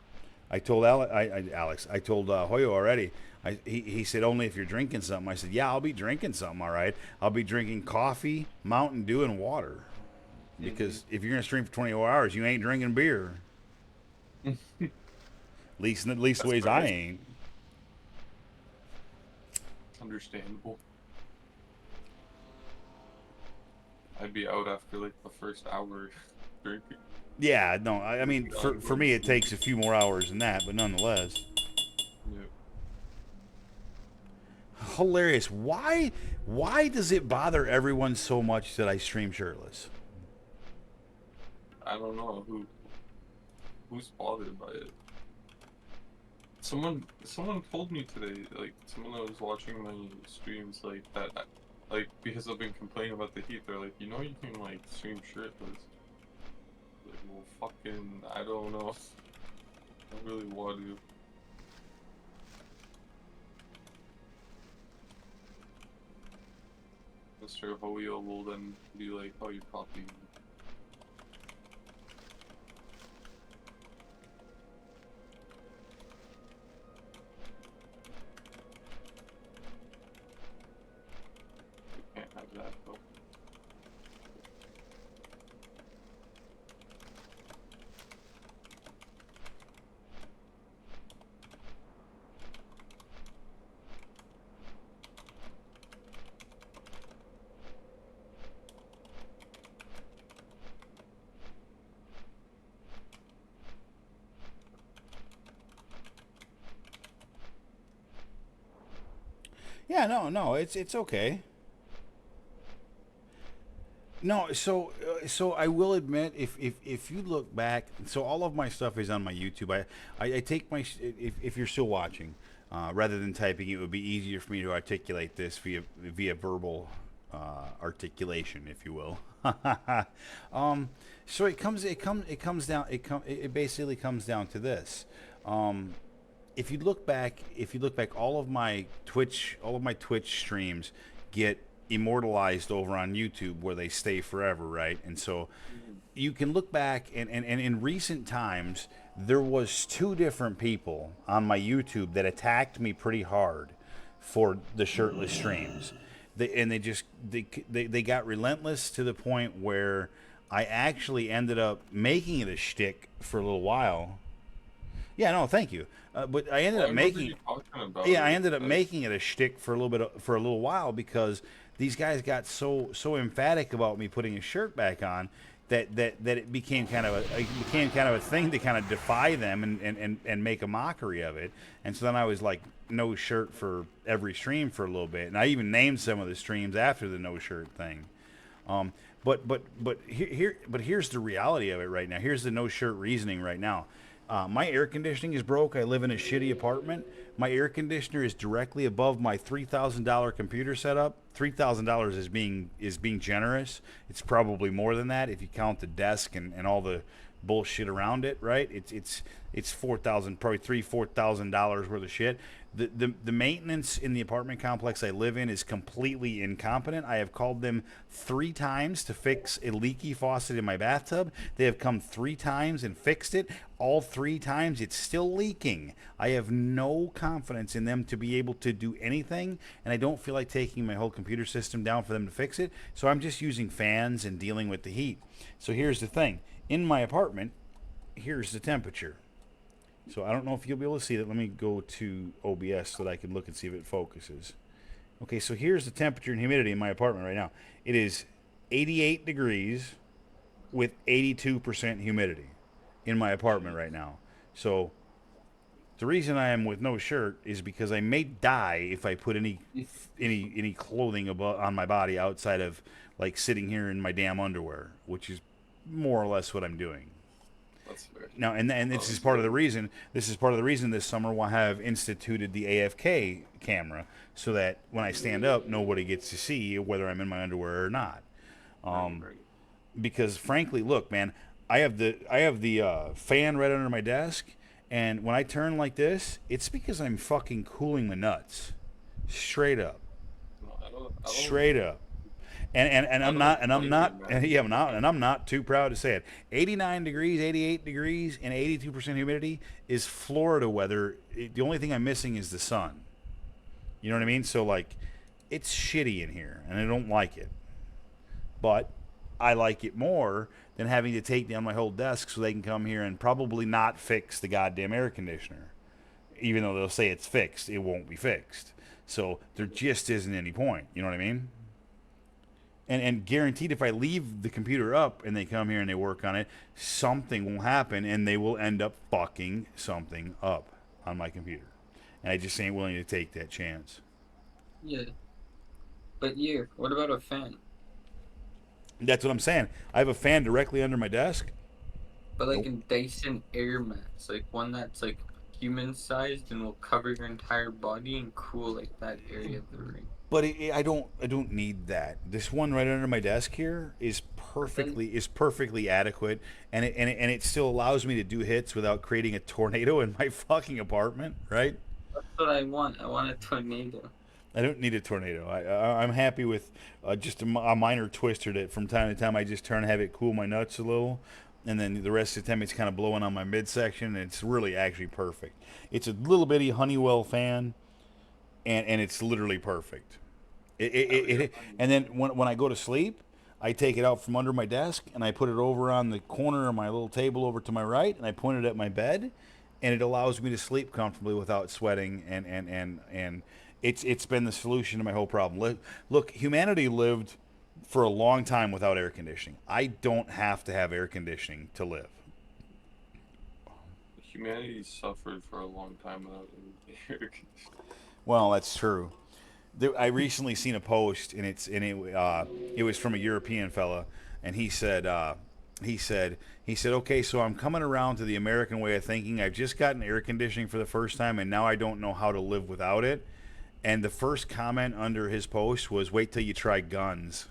I told Alex, I told Hoyo already. He said only if you're drinking something. I said, yeah, I'll be drinking something. All right, I'll be drinking coffee, Mountain Dew, and water. Because if you're gonna stream for 24 hours, you ain't drinking beer. At least the ways I ain't. Understandable. I'd be out after like the first hour drinking. Yeah, no, I mean for me it takes a few more hours than that, but nonetheless. Yeah. Hilarious. Why does it bother everyone so much that I stream shirtless? I don't know who's bothered by it. Someone told me today, like someone that was watching my streams, like that, like because I've been complaining about the heat. They're like, you know, you can like stream shirtless. Like, well, fucking, I don't know. I really want to. Mr. Hoyo will then be like, oh, you're copying me. You can't have that though. Yeah, no, it's okay. No, so I will admit, if you look back, so all of my stuff is on my YouTube. I take my if you're still watching, rather than typing, it would be easier for me to articulate this via verbal articulation, if you will. So it basically comes down to this. If you look back, all of my Twitch streams get immortalized over on YouTube where they stay forever, right? And so you can look back, and in recent times there was two different people on my YouTube that attacked me pretty hard for the shirtless streams. They got relentless to the point where I actually ended up making it a shtick for a little while. Yeah, no, thank you. But I ended I up remember making, you talking about yeah, I it. ended up Like, making it a shtick for a little while because these guys got so emphatic about me putting a shirt back on that it became kind of a thing to kind of defy them and make a mockery of it. And so then I was like no shirt for every stream for a little bit, and I even named some of the streams after the no shirt thing. But here's the reality of it right now. Here's the no shirt reasoning right now. My air conditioning is broke. I live in a shitty apartment. My air conditioner is directly above my $3,000 computer setup. $3,000 is being generous. It's probably more than that if you count the desk and all the bullshit around it. Right? It's 4,000, probably $4,000 worth of shit. The maintenance in the apartment complex I live in is completely incompetent. I have called them 3 times to fix a leaky faucet in my bathtub. They have come 3 times and fixed it. All 3 times it's still leaking. I have no confidence in them to be able to do anything, and I don't feel like taking my whole computer system down for them to fix it. So I'm just using fans and dealing with the heat. So here's the thing. In my apartment, here's the temperature. So I don't know if you'll be able to see that. Let me go to OBS so that I can look and see if it focuses. Okay, so here's the temperature and humidity in my apartment right now. It is 88 degrees with 82% humidity in my apartment right now. So the reason I am with no shirt is because I may die if I put any clothing on my body outside of like sitting here in my damn underwear, which is more or less what I'm doing. that's fair. Now, and this is part of the reason. This is part of the reason this summer we'll have instituted the AFK camera, so that when I stand up, nobody gets to see whether I'm in my underwear or not. Right, right. Because frankly, look, man, I have the fan right under my desk, and when I turn like this, it's because I'm fucking cooling my nuts, straight up, No, I don't. straight up. And I'm not and I'm not and yeah I'm not too proud to say it. 89 degrees, 88 degrees, and 82% humidity is Florida weather. The only thing I'm missing is the sun. You know what I mean? So like, it's shitty in here, and I don't like it. But I like it more than having to take down my whole desk so they can come here and probably not fix the goddamn air conditioner. Even though they'll say it's fixed, it won't be fixed. So there just isn't any point. You know what I mean? And guaranteed, if I leave the computer up and they come here and they work on it, something will happen and they will end up fucking something up on my computer. And I just ain't willing to take that chance. Yeah. But you, what about a fan? That's what I'm saying. I have a fan directly under my desk. But like Nope. a Dyson Airmax, like one that's like human sized and will cover your entire body and cool like that area of the room. But I don't need that. This one right under my desk here is perfectly adequate, and it still allows me to do hits without creating a tornado in my fucking apartment. Right? That's what I want. I want a tornado. I don't need a tornado. I'm happy with just a minor twister that from time to time I just turn and have it cool my nuts a little, and then the rest of the time it's kind of blowing on my midsection. And it's really actually perfect. It's a little bitty Honeywell fan, and it's literally perfect. And then when I go to sleep, I take it out from under my desk and I put it over on the corner of my little table over to my right, and I point it at my bed, and it allows me to sleep comfortably without sweating, and it's been the solution to my whole problem. Look, humanity lived for a long time without air conditioning. I don't have to have air conditioning to live. Humanity suffered for a long time without any air conditioning. Well, that's true. I recently seen a post, and it was from a European fella, and he said, okay, so I'm coming around to the American way of thinking. I've just gotten air conditioning for the first time, and now I don't know how to live without it. And the first comment under his post was, "Wait till you try guns."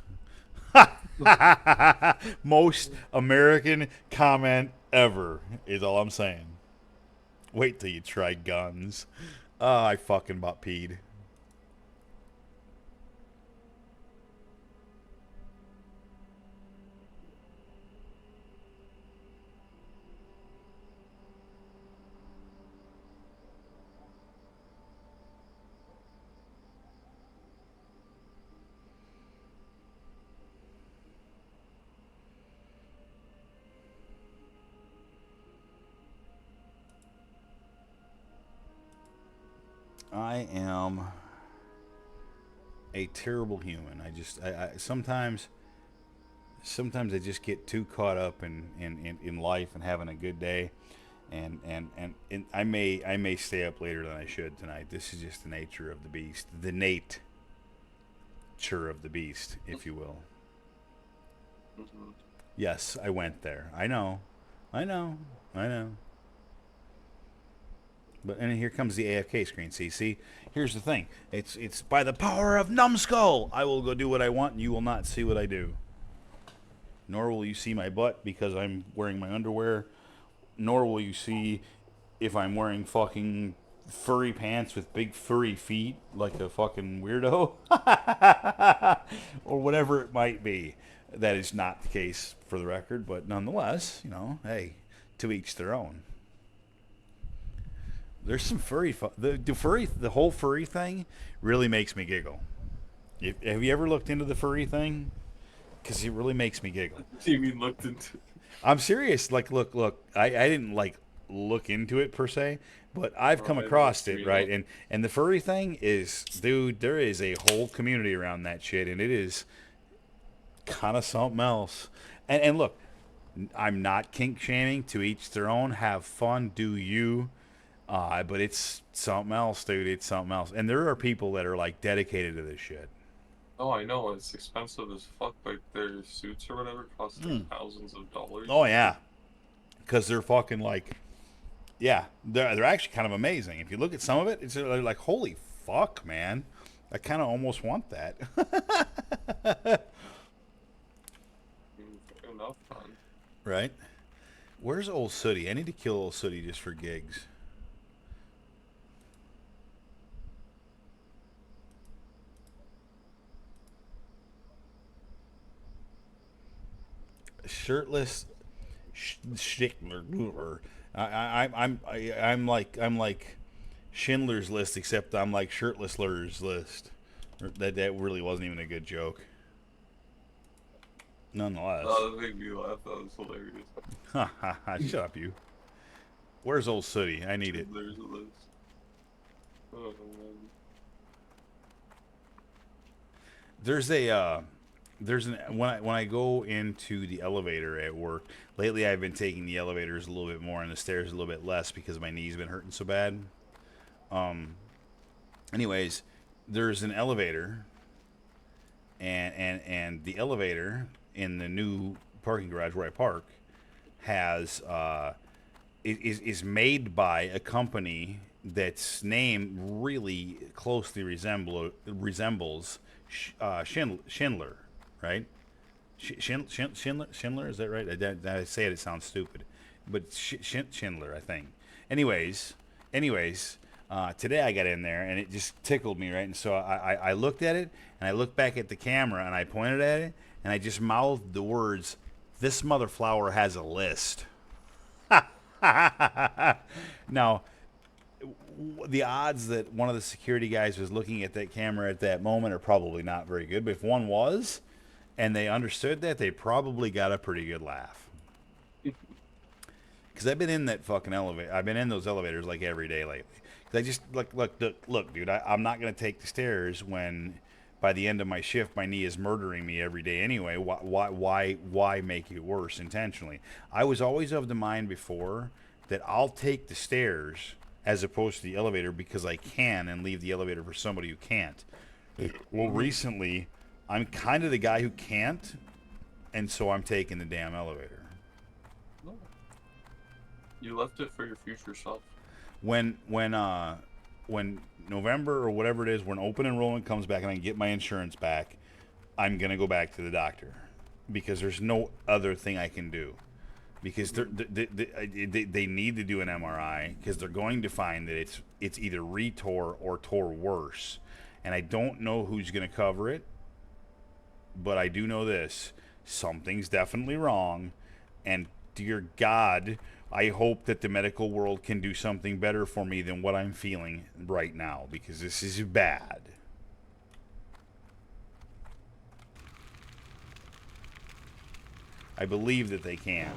Most American comment ever is all I'm saying. Wait till you try guns. I fucking about peed. I am a terrible human. I sometimes I just get too caught up in life and having a good day, and I may stay up later than I should tonight. This is just the nature of the beast, the nature of the beast, if you will. Mm-hmm. Yes, I went there. I know. But and here comes the AFK screen. See, here's the thing. It's by the power of Numbskull. I will go do what I want, and you will not see what I do. Nor will you see my butt because I'm wearing my underwear. Nor will you see if I'm wearing fucking furry pants with big furry feet like a fucking weirdo. Or whatever it might be. That is not the case for the record, but nonetheless, hey, to each their own. There's some furry. The whole furry thing really makes me giggle. Have you ever looked into the furry thing? Because it really makes me giggle. You mean looked into? I'm serious. Like, look. I didn't look into it per se, but I've come across it, right? And the furry thing is, dude, there is a whole community around that shit, and it is kind of something else. And look, I'm not kink shaming. To each their own. Have fun. Do you? But it's something else, dude. It's something else. And there are people that are dedicated to this shit. Oh, I know. It's expensive as fuck. Like their suits or whatever cost thousands of dollars. Oh yeah, because they're fucking yeah, they're actually kind of amazing. If you look at some of it, it's like, holy fuck, man. I kind of almost want that. Enough fun. Right? Where's old Sooty? I need to kill old Sooty just for gigs. Shirtless Schindler. I'm like Schindler's List, except I'm like Shirtless List. That really wasn't even a good joke. Nonetheless. Oh, that made me laugh. That was hilarious. Ha ha ha! Shut up, you. Where's old Sooty? I need it. There's a list. Oh, man. When I go into the elevator at work lately, I've been taking the elevators a little bit more and the stairs a little bit less because my knee's been hurting so bad. Anyways, there's an elevator, and the elevator in the new parking garage where I park has is made by a company that's name really closely resembles Schindler. Right? Schindler, is that right? I say it sounds stupid. But Schindler, I think. Anyways, today I got in there, and it just tickled me, right? And so I looked at it, and I looked back at the camera, and I pointed at it, and I just mouthed the words, "This mother flower has a list." Now, the odds that one of the security guys was looking at that camera at that moment are probably not very good. But if one was, and they understood that, they probably got a pretty good laugh. Because I've been in that fucking elevator. I've been in those elevators like every day lately. Because I just look, dude. I'm not gonna take the stairs when, by the end of my shift, my knee is murdering me every day anyway. Why make it worse intentionally? I was always of the mind before that I'll take the stairs as opposed to the elevator because I can and leave the elevator for somebody who can't. Well, recently, I'm kind of the guy who can't, and so I'm taking the damn elevator. No. You left it for your future self. When November or whatever it is, when open enrollment comes back and I can get my insurance back, I'm gonna go back to the doctor because there's no other thing I can do. Because they need to do an MRI because they're going to find that it's either retore or tore worse, and I don't know who's going to cover it, but I do know this: something's definitely wrong, and dear God, I hope that the medical world can do something better for me than what I'm feeling right now because this is bad. I believe that they can.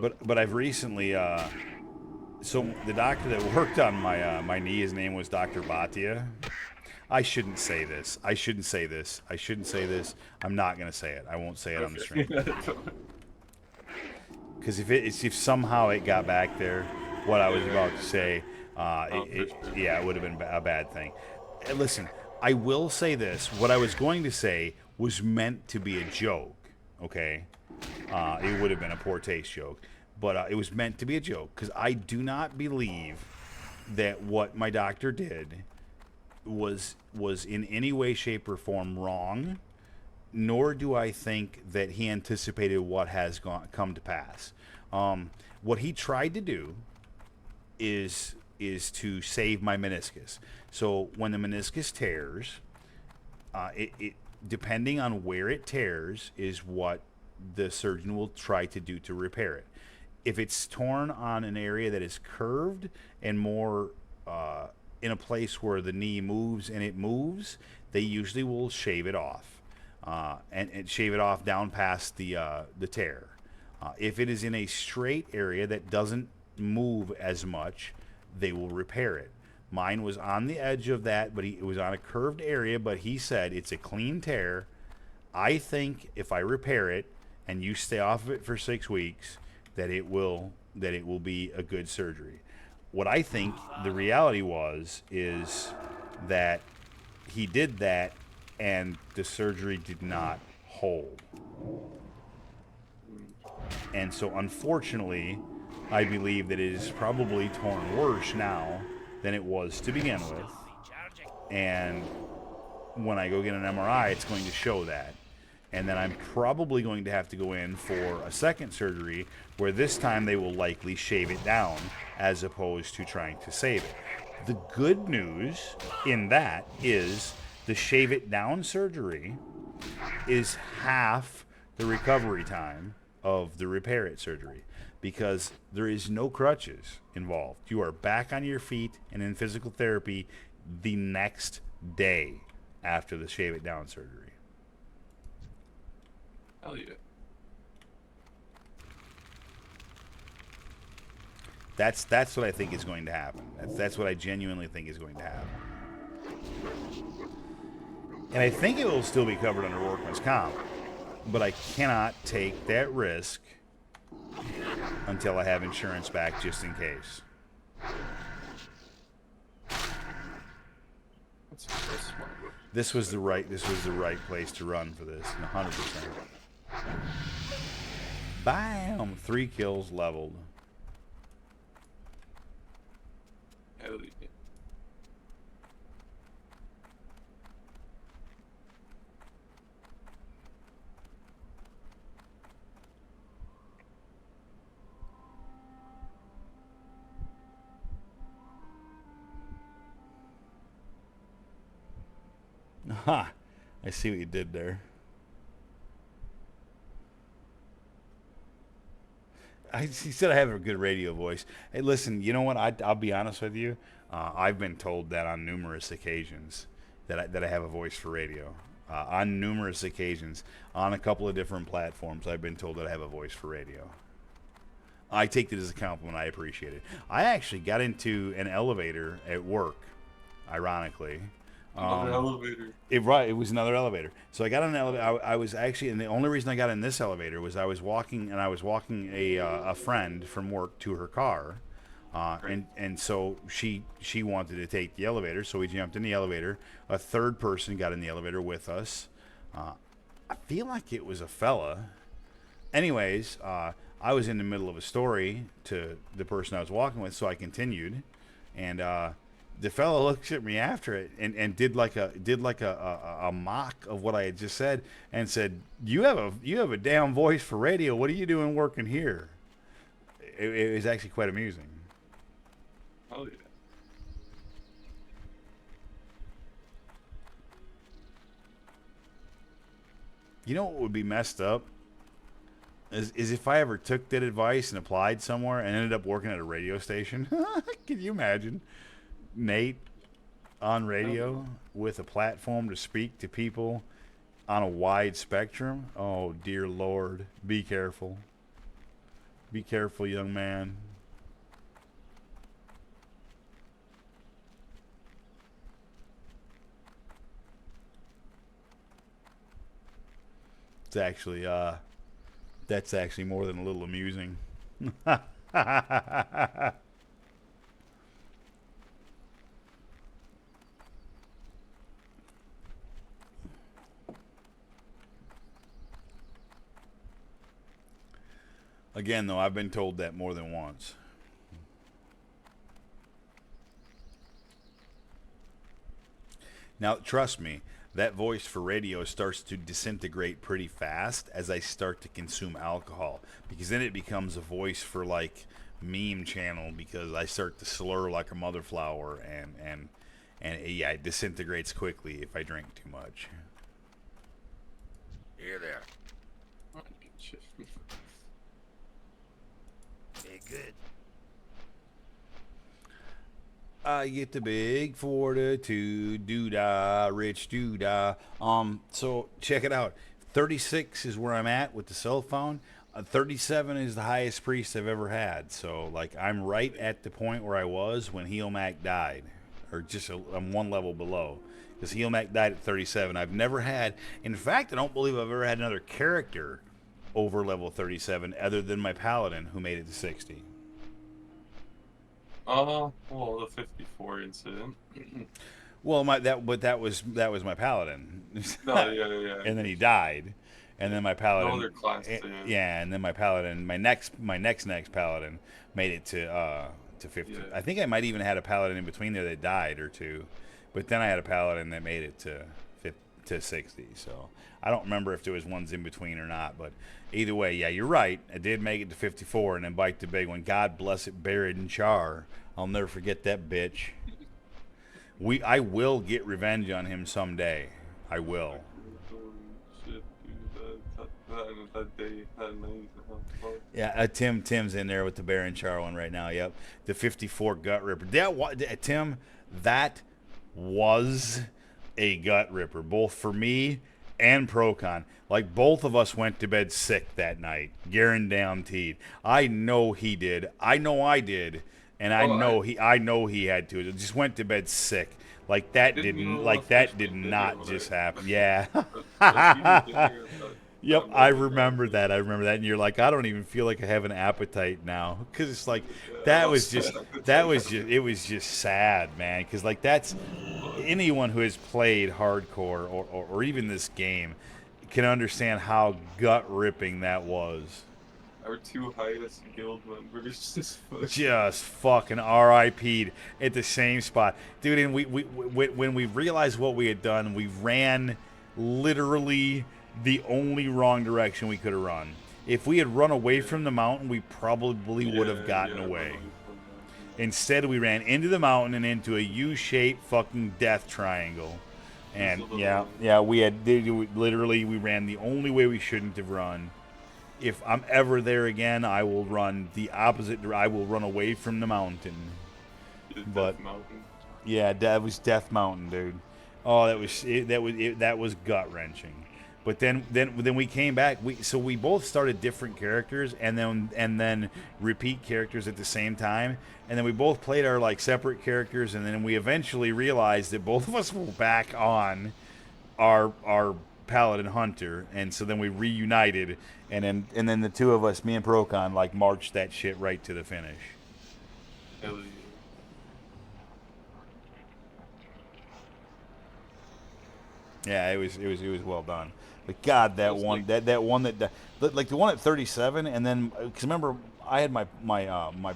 But I've recently so the doctor that worked on my knee, his name was Dr. Bhatia. I shouldn't say this. I'm not gonna say it. I won't say it on the stream. Because if somehow it got back there, what I was about to say, it would have been a bad thing. Listen, I will say this. What I was going to say was meant to be a joke. Okay. It would have been a poor taste joke, but it was meant to be a joke because I do not believe that what my doctor did was in any way, shape, or form wrong, nor do I think that he anticipated what has come to pass. What he tried to do is to save my meniscus. So when the meniscus tears, it depending on where it tears is what the surgeon will try to do to repair it. If it's torn on an area that is curved and more in a place where the knee moves and it moves, they usually will shave it off and shave it off down past the tear. If it is in a straight area that doesn't move as much, they will repair it. Mine was on the edge of that, but it was on a curved area, but he said it's a clean tear. I think if I repair it and you stay off of it for 6 weeks, that it will be a good surgery. What I think the reality is that he did that and the surgery did not hold. And so unfortunately, I believe that it is probably torn worse now than it was to begin with. And when I go get an MRI, it's going to show that. And then I'm probably going to have to go in for a second surgery where this time they will likely shave it down as opposed to trying to save it. The good news in that is the shave it down surgery is half the recovery time of the repair it surgery because there is no crutches involved. You are back on your feet and in physical therapy the next day after the shave it down surgery. Hell yeah. That's what I think is going to happen. That's what I genuinely think is going to happen. And I think it will still be covered under workman's comp, but I cannot take that risk until I have insurance back just in case. That's smart. This was the right place to run for this, 100%. Bam! 3 kills leveled. Hell yeah. Aha! I see what you did there. He said I have a good radio voice. Hey, listen, you know what? I'll be honest with you. I've been told that on numerous occasions that I have a voice for radio. On numerous occasions, on a couple of different platforms, I've been told that I have a voice for radio. I take it as a compliment. I appreciate it. I actually got into an elevator at work, ironically. Another elevator. It was another elevator. So I got on an elevator. I was actually, and the only reason I got in this elevator was I was walking a friend from work to her car, And so she wanted to take the elevator, so we jumped in the elevator. A third person got in the elevator with us. I feel like it was a fella. Anyways, I was in the middle of a story to the person I was walking with, so I continued, and the fella looks at me after it and did like a mock of what I had just said and said, "You have a damn voice for radio. What are you doing working here?" It was actually quite amusing. Oh yeah. You know what would be messed up? Is if I ever took that advice and applied somewhere and ended up working at a radio station. Can you imagine Nate on radio with a platform to speak to people on a wide spectrum? Oh, dear Lord. Be careful. Be careful, young man. It's actually, that's actually more than a little amusing. Again, though, I've been told that more than once. Now, trust me, that voice for radio starts to disintegrate pretty fast as I start to consume alcohol, because then it becomes a voice for like meme channel, because I start to slur like a mother flower, and yeah, it disintegrates quickly if I drink too much. Here there. Hey, good. I get the big fortitude, doo-dah, rich doo-dah. So check it out. 36 is where I'm at with the cell phone. 37 is the highest priest I've ever had. So, like, I'm right at the point where I was when Heelmac died. Or just I'm one level below. Because Heelmac died at 37. I've never had... In fact, I don't believe I've ever had another character over level 37 other than my paladin, who made it to 60. Well, the 54 incident. Well, that was my paladin. No, yeah. And then he died, and then my paladin. No other class. Yeah, and then my paladin, my next paladin made it to 50. Yeah. I think I might even had a paladin in between there that died or two, but then I had a paladin that made it to 60. So I don't remember if there was ones in between or not, but either way, yeah, you're right. I did make it to 54 and then bite the big one. God bless it, buried in char. I'll never forget that bitch. I will get revenge on him someday. I will. Shit, dude, that day, that night. Yeah, Tim's in there with the Baron Char one right now. Yep, the 54 gut ripper. Tim, that was a gut ripper, both for me and Procon. Like, both of us went to bed sick that night, guaranteed. I know he did. I know I did, and I know he had to. It just went to bed sick. Like that did not just happen. Yeah. Yep, I remember that. And you're like, I don't even feel like I have an appetite now, because it's like it was just sad, man. Because like that's anyone who has played hardcore or even this game can understand how gut ripping that was. Our two highest guild members just fucking RIP'd at the same spot, dude. And we when we realized what we had done, we ran literally the only wrong direction we could have run. If we had run away from the mountain, we probably would have gotten away. Instead, we ran into the mountain and into a U-shaped fucking death triangle. And yeah, we ran the only way we shouldn't have run. If I'm ever there again, I will run the opposite. I will run away from the mountain. But yeah, that was Death Mountain, dude. Oh, that was gut wrenching. But then we came back. We both started different characters and then repeat characters at the same time. And then we both played our like separate characters, and then we eventually realized that both of us were back on our Paladin Hunter, and so then we reunited, and then the two of us, me and Procon, like marched that shit right to the finish. Hell yeah. Yeah, it was well done. But God, that It was one like- that one that like the one at 37, and then because remember I had my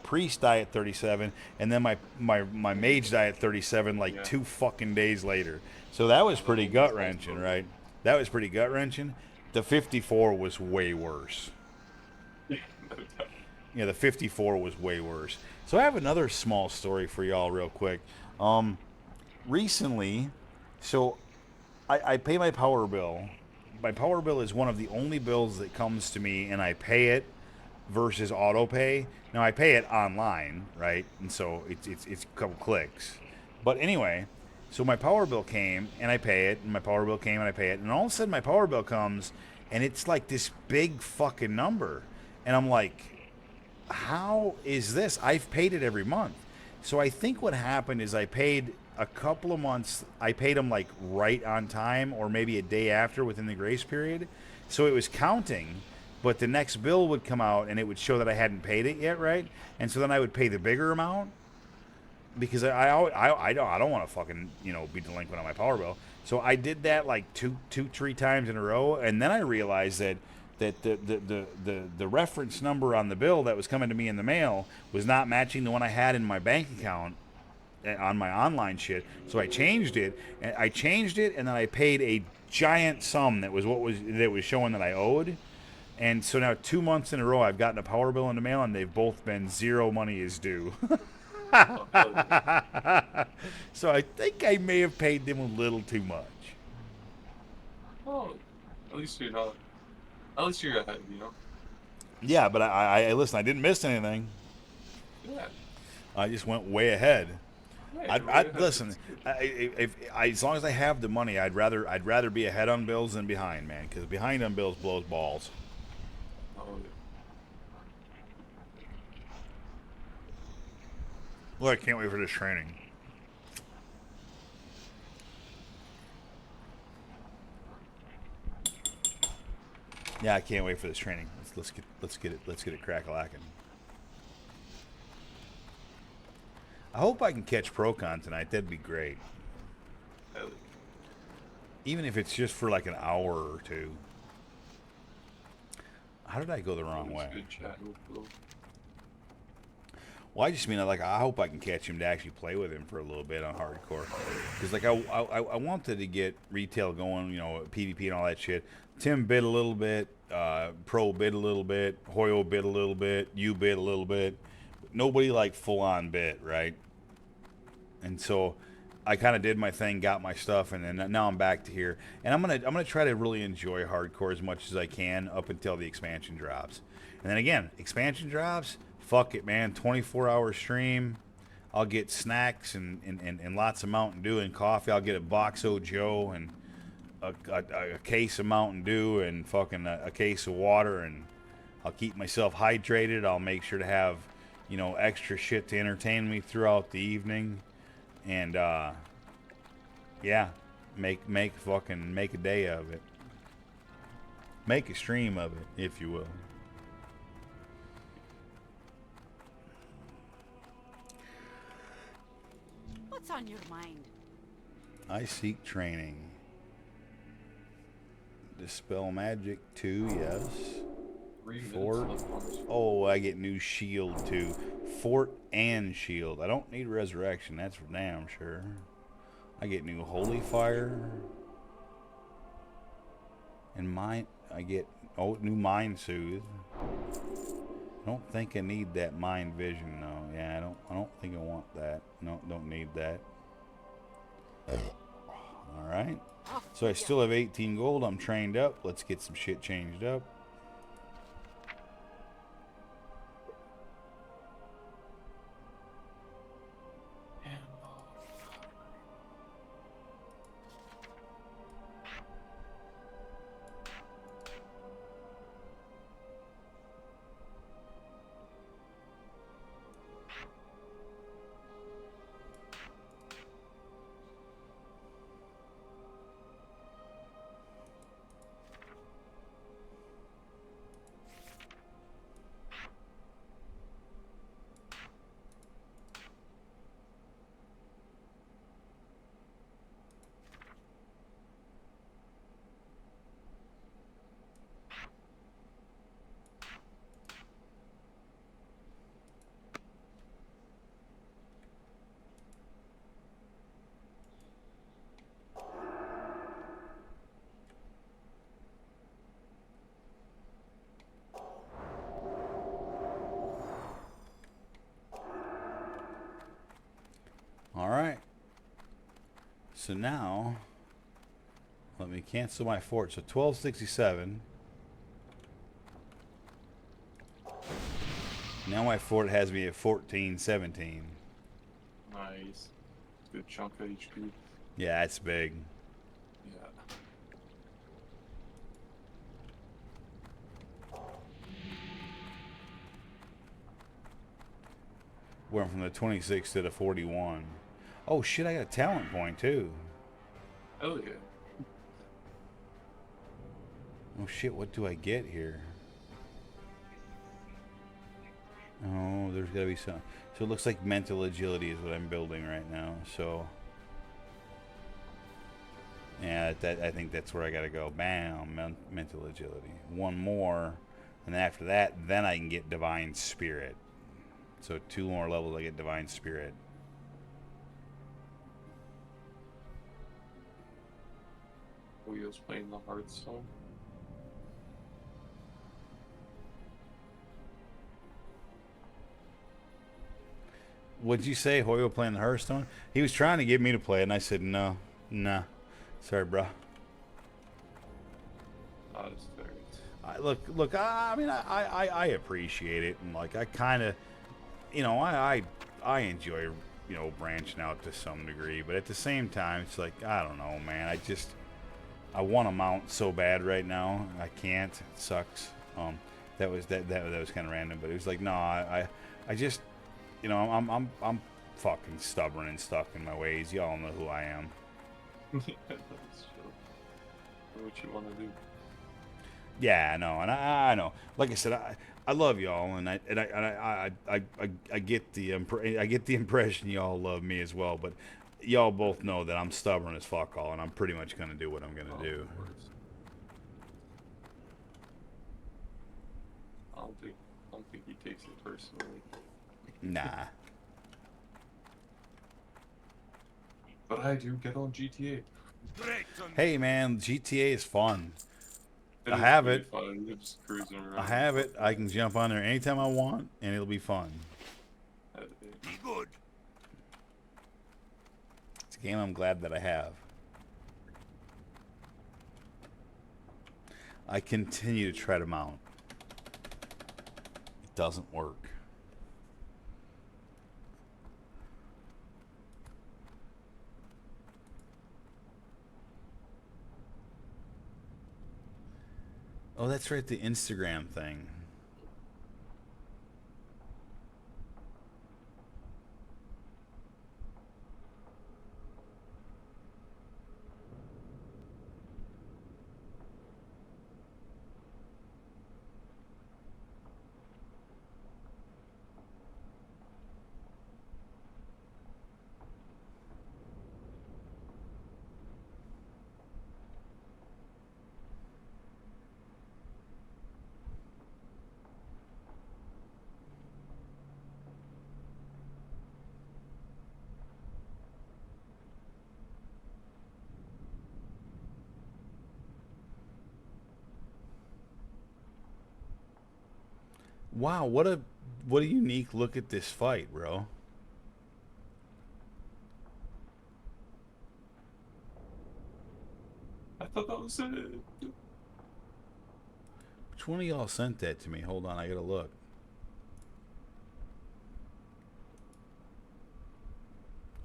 priest die at 37, and then my mage die at 37 like Yeah. 2 fucking days later. So that was Yeah, pretty that one was gut wrenching, also- right? That was pretty gut wrenching. The 54 was way worse. No doubt. Yeah, the 54 was way worse. So I have another small story for y'all, real quick. Recently, so I pay my power bill. My power bill is one of the only bills that comes to me, and I pay it versus auto pay. Now I pay it online, right? And so it's a couple clicks. But anyway, so my power bill came and I pay it, and my power bill came and I pay it, and all of a sudden my power bill comes and it's like this big fucking number, and I'm like, how is this? I've paid it every month. So I think what happened is I paid a couple of months. I paid them like right on time or maybe a day after within the grace period. So it was counting, but the next bill would come out and it would show that I hadn't paid it yet, right? And so then I would pay the bigger amount because I don't want to fucking, be delinquent on my power bill. So I did that like three times in a row, and then I realized that the reference number on the bill that was coming to me in the mail was not matching the one I had in my bank account on my online shit. So I changed it, and then I paid a giant sum that was showing that I owed. And so now 2 months in a row I've gotten a power bill in the mail, and they've both been zero money is due. Oh, hell yeah. So I think I may have paid them a little too much. Oh, at least you're not. At least you're ahead, you know? Yeah, but I listen, I didn't miss anything. Yeah. I just went way ahead. Yeah, I'd you're way ahead. listen. As long as I have the money, I'd rather be ahead on bills than behind, man. Because behind on bills blows balls. Oh, yeah. Well, I can't wait for this training. Yeah, I can't wait for this training. Let's get it crack-a-lacking. I hope I can catch Procon tonight. That'd be great. Hell yeah. Even if it's just for like an hour or two. How did I go the wrong It was way? good chatting with Will. Well, I just mean I hope I can catch him to actually play with him for a little bit on hardcore, because like I wanted to get retail going, PvP and all that shit. Tim bid a little bit, Pro bid a little bit, Hoyo bid a little bit, you bid a little bit, but nobody like full on bid, right? And so I kind of did my thing, got my stuff, and then now I'm back to here, and I'm gonna try to really enjoy hardcore as much as I can up until the expansion drops, and then again, expansion drops. Fuck it, man. 24-hour stream. I'll get snacks and lots of Mountain Dew and coffee. I'll get a box of Joe and a case of Mountain Dew and fucking a case of water, and I'll keep myself hydrated. I'll make sure to have, extra shit to entertain me throughout the evening. And, yeah, make a day of it. Make a stream of it, if you will. What's on your mind? I seek training. Dispel magic 2, yes. 3 minutes Fort. left on this. Oh, I get new shield too. Fort and shield. I don't need resurrection, that's for damn sure. I get new holy fire. And I get new mind soothe. I don't think I need that mind vision though. Yeah, I don't think I want that. No, don't need that. Alright. So I still have 18 gold. I'm trained up. Let's get some shit changed up. So now, let me cancel my fort. So 1267. Now my fort has me at 1417. Nice. Good chunk of HP. Yeah, it's big. Yeah. Went from the 26 to the 41. Oh shit, I got a talent point too. Hell yeah. Oh shit, what do I get here? Oh, there's gotta be some. So it looks like mental agility is what I'm building right now. So yeah, I think that's where I gotta go. Bam, mental agility. One more, and after that, then I can get divine spirit. So 2 more levels, I get divine spirit. Wheels playing the Hearthstone. What'd you say, Hoyo playing the Hearthstone? He was trying to get me to play it, and I said, no, nah. Sorry, bro. That's fair. Look. I mean, I appreciate it, and like I kind of, you know, I enjoy, you know, branching out to some degree, but at the same time, it's like I don't know, man. I want to mount so bad right now. I can't. It sucks. That was kind of random, but it was like no, I just, you know, I'm fucking stubborn and stuck in my ways. Y'all know who I am. Yeah, that's true. Do what you want to do. Yeah, I know, and I know. Like I said, I love y'all, and I get the impression y'all love me as well. But y'all both know that I'm stubborn as fuck all, and I'm pretty much gonna do what I'm gonna do. Of course. I don't think he takes it personally. Nah. But I do get on GTA. Hey man, GTA is fun. It I is have pretty it. Fun. You're just cruising around. I have it. I can jump on there anytime I want, and it'll be fun. Be good. It's a game I'm glad that I have. I continue to try to mount. It doesn't work. Oh, that's right, the Instagram thing. Wow, what a unique look at this fight, bro. I thought that was it. Which one of y'all sent that to me? Hold on, I gotta look.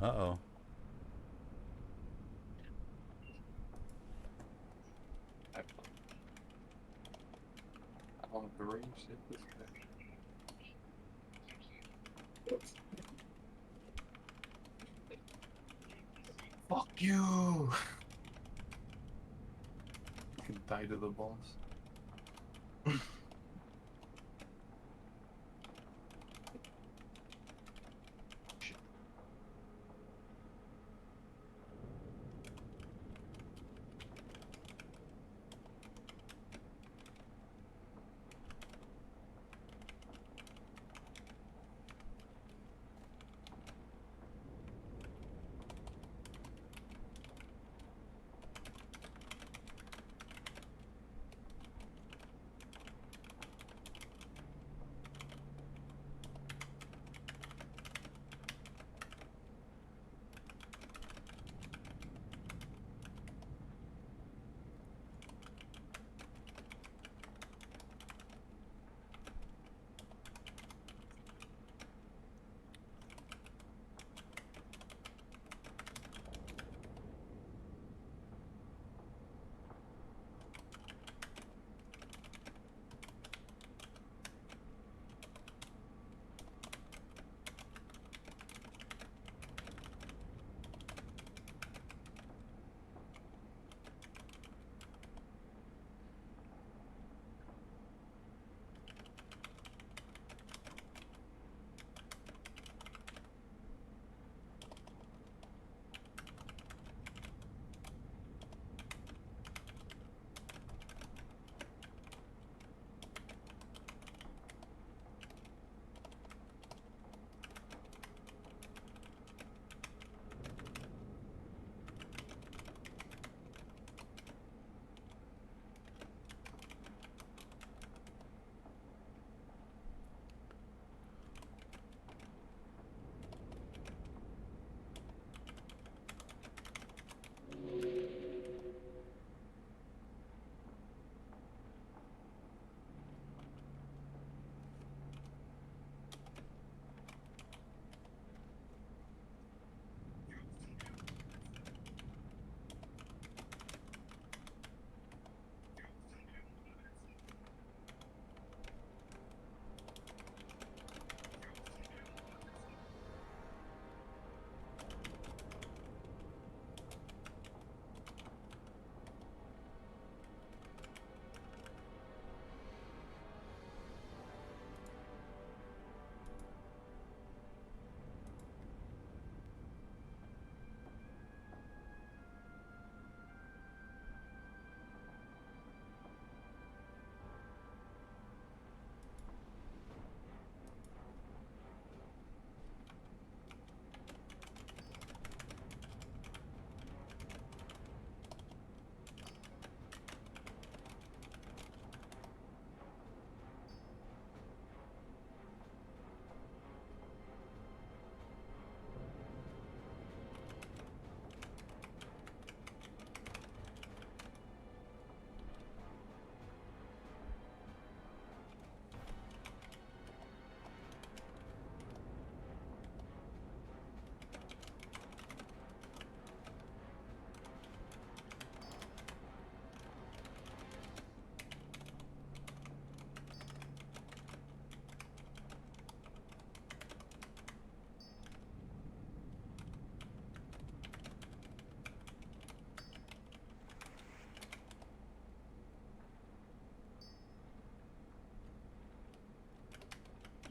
Uh-oh. I want to range it this guy. Fuck you! You can die to the boss.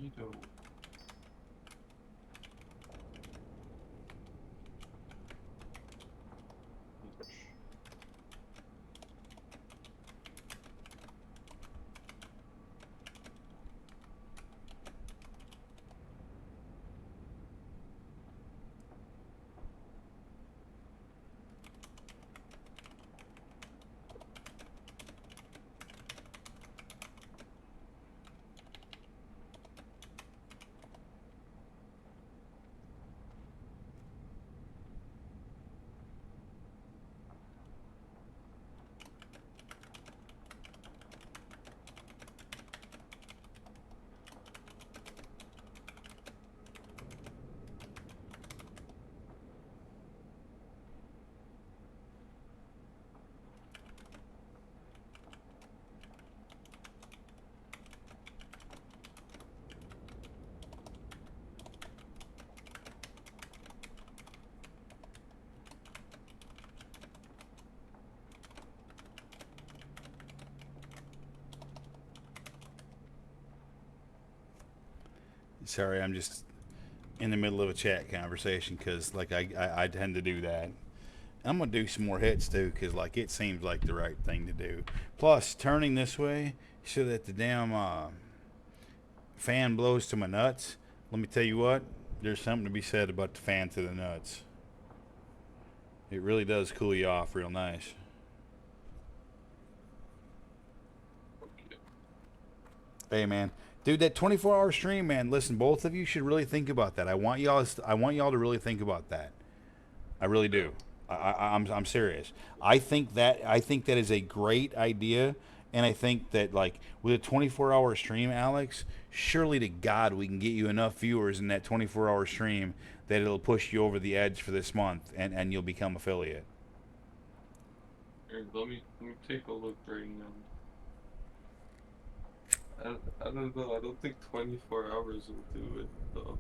Cheeto. Sorry, I'm just in the middle of a chat conversation because, like, I tend to do that. I'm gonna do some more hits too because, like, it seems like the right thing to do. Plus, turning this way so that the damn fan blows to my nuts. Let me tell you what, there's something to be said about the fan to the nuts. It really does cool you off real nice. Okay. Hey, man. Dude, that 24-hour stream, man. Listen, both of you should really think about that. I want y'all to really think about that. I really do. I'm serious. I think that is a great idea, and I think that, like, with a 24-hour stream, Alex, surely to God we can get you enough viewers in that 24-hour stream that it'll push you over the edge for this month, and you'll become affiliate. Here, let me take a look right now. I don't know. I don't think 24 hours will do it though.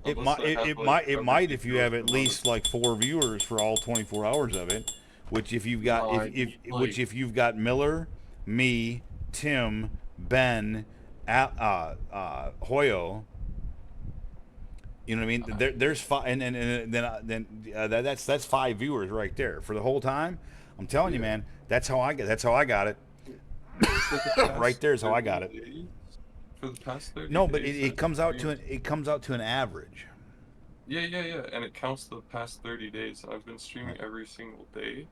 It Unless might I have, it like, might it a might if you have at ridiculous least like 4 viewers for all 24 hours of it, which if you've got No, I if mean, which like- if you've got Miller, me, Tim, Ben, Hoyo. You know what I mean? There's 5, and then that's 5 viewers right there for the whole time. I'm telling you, Yeah. man. That's how I got it. for the past Right there's how I 30 got it. days- For the past 30 No, but days, it I've comes out to streamed- an average. Yeah, and it counts the past 30 days. I've been streaming Right. every single day,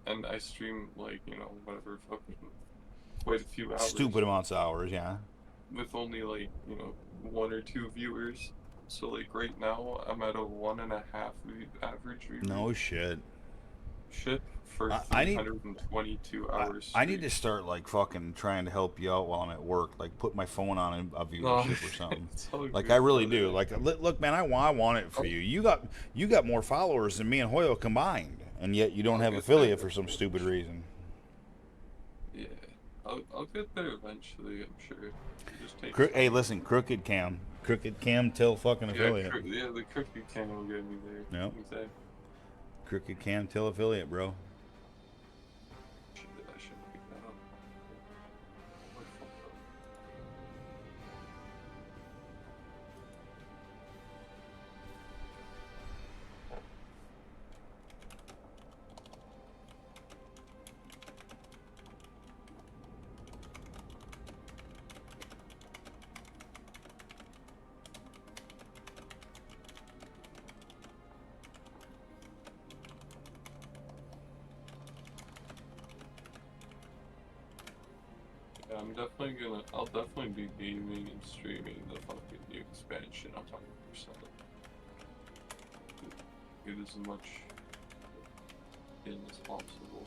and I stream, like, whatever, fucking quite a few hours. Stupid amounts of hours, yeah. With only, like, 1 or 2 viewers. So, like, right now I'm at a 1.5 average view No shit. ship for I need- 322 I, hours. I need to streamed. start like fucking trying to help you out while I'm at work. Like put my phone on a No, viewership or something. it's all Like good, I really brother. do. Like look, man, I want it for you. You got more followers than me and Hoyle combined, and yet you don't have I'll get affiliate there for some stupid reason. Yeah, I'll get there eventually, I'm sure. It just takes Hey, time. listen, Crooked Cam till fucking affiliate. Yeah, the crooked can will get me there. Yep. Exactly. Crooked Cam till affiliate, bro. I shouldn't pick that up. I fucked up. Yeah, I'll definitely be gaming and streaming the fucking new expansion 100%. Get as much in as possible.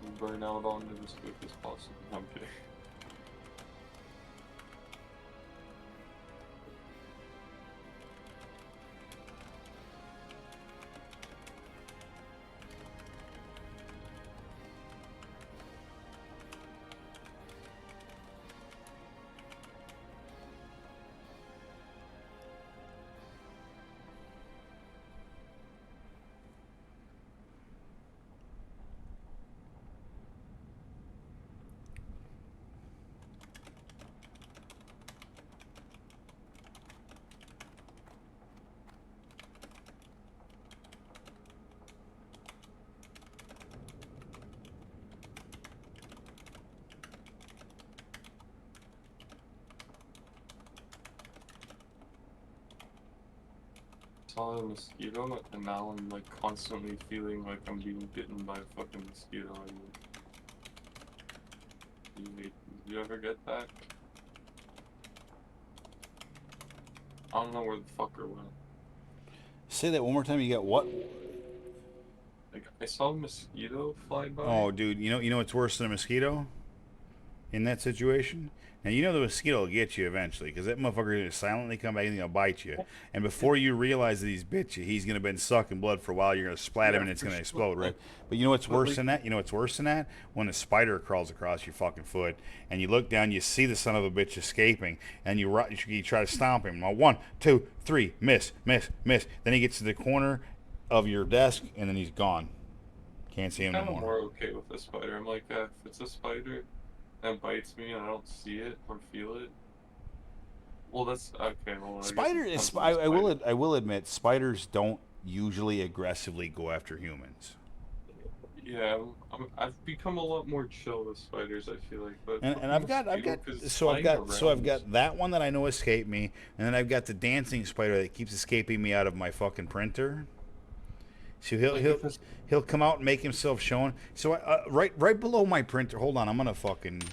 And burn out on it as quick as possible. I'm kidding. saw a mosquito, and now I'm like constantly feeling like I'm being bitten by a fucking mosquito. You ever get that? I don't know where the fucker went. Say that one more time. You got what? Like, I saw a mosquito fly by. Oh, dude, you know what's worse than a mosquito in that situation? Now, you know the mosquito will get you eventually, because that motherfucker is going to silently come back and he'll bite you. And before you realize that he's bit you, he's going to been sucking blood for a while. You're going to splat him and it's going to explode, right? But you know what's worse than that? You know what's worse than that? When a spider crawls across your fucking foot, and you look down, you see the son of a bitch escaping, and you try to stomp him. Now, 1, 2, 3, miss, miss, miss. Then he gets to the corner of your desk, and then he's gone. Can't see him no I'm more. more okay with a spider. I'm like, if it's a spider that bites me and I don't see it or feel it, well, that's okay. Well, I will admit, spiders don't usually aggressively go after humans. Yeah, I've become a lot more chill with spiders. I feel like, but And I've got that one that I know escaped me, and then I've got the dancing spider that keeps escaping me out of my fucking printer. So he'll come out and make himself shown. So right below my printer. Hold on, I'm gonna fucking.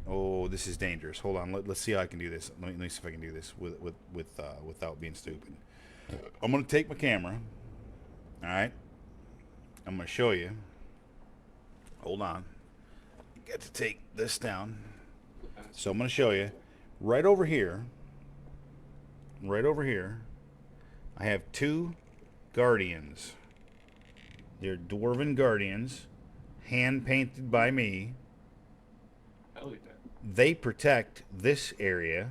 Oh, this is dangerous. Hold on, let's see how I can do this. Let me see if I can do this without being stupid. I'm gonna take my camera. All right, I'm gonna show you. Hold on, got to take this down. So I'm gonna show you right over here. Right over here, I have 2 guardians. They're dwarven guardians, hand painted by me. Hell yeah. They protect this area,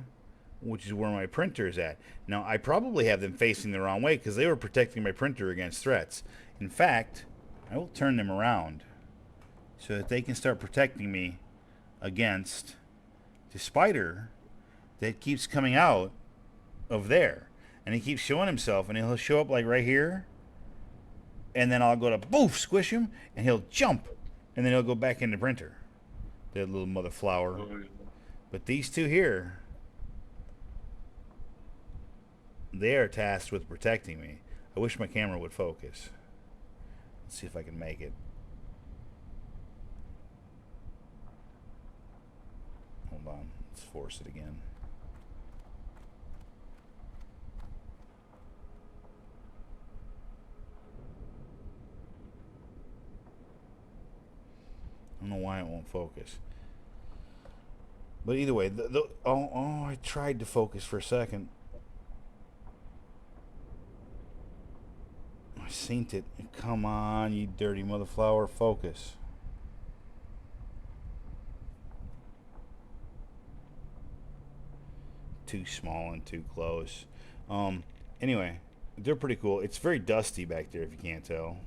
which is where my printer is at. Now, I probably have them facing the wrong way because they were protecting my printer against threats. In fact, I will turn them around so that they can start protecting me against the spider that keeps coming out of there. And he keeps showing himself, and he'll show up like right here. And then I'll go to boof, squish him, and he'll jump, and then he'll go back in the printer. That little mother flower. Oh, yeah. But these 2 here, they are tasked with protecting me. I wish my camera would focus. Let's see if I can make it. Hold on, let's force it again. I don't know why it won't focus. But either way, I tried to focus for a second. I seen it. Come on, you dirty mother flower, focus. Too small and too close. Anyway, they're pretty cool. It's very dusty back there if you can't tell.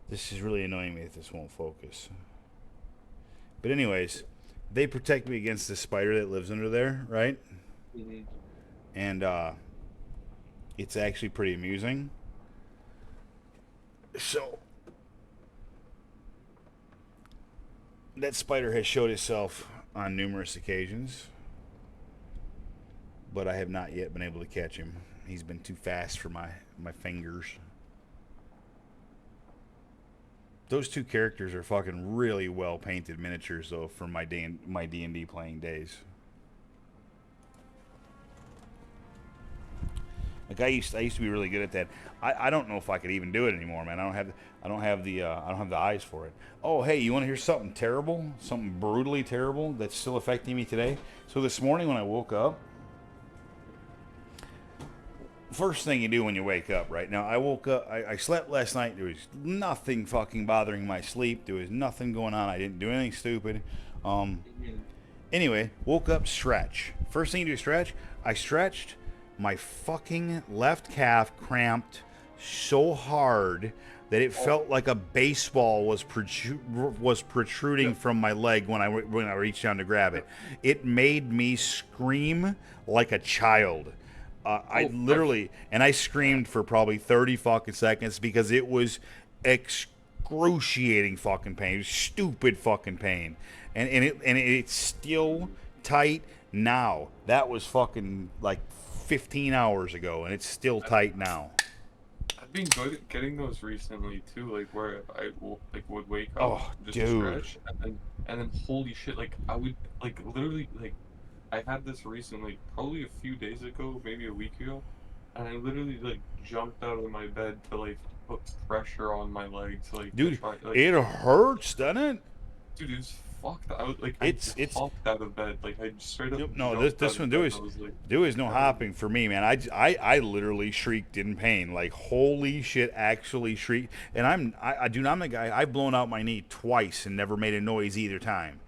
This is really annoying me that this won't focus. But anyways, they protect me against the spider that lives under there, right? Mm-hmm. And it's actually pretty amusing. So that spider has showed itself on numerous occasions, but I have not yet been able to catch him. He's been too fast for my fingers. Those 2 characters are fucking really well painted miniatures, though, from my D&D playing days. Like I used to be really good at that. I don't know if I could even do it anymore, man. I don't have the eyes for it. Oh, hey, you want to hear something terrible? Something brutally terrible that's still affecting me today? So this morning when I woke up, first thing you do when you wake up, right? Now, I woke up, I slept last night. There was nothing fucking bothering my sleep. There was nothing going on. I didn't do anything stupid. Anyway, woke up, stretch. First thing you do, stretch. I stretched. My fucking left calf cramped so hard that it felt like a baseball was protruding from my leg when I reached down to grab it. It made me scream like a child. I screamed for probably 30 fucking seconds because it was excruciating fucking pain. It was stupid fucking pain. And it's still tight now. That was fucking like 15 hours ago, and it's still tight now. I've been good at getting those recently too, like where like would wake up, Oh, just dude. stretch, and then holy shit, like I would like literally like I had this recently, probably a few days ago, maybe a week ago, and I literally like jumped out of my bed to like put pressure on my legs, like to Dude, try like it hurts, doesn't it? dude, it's fucked. I was like I It's hopped out of bed, like I straight up no, jumped this out one of bed. And I was like, there is no um, hopping for me, man. I literally shrieked in pain, like holy shit, actually shrieked. And I'm the guy. I've blown out my knee twice and never made a noise either time.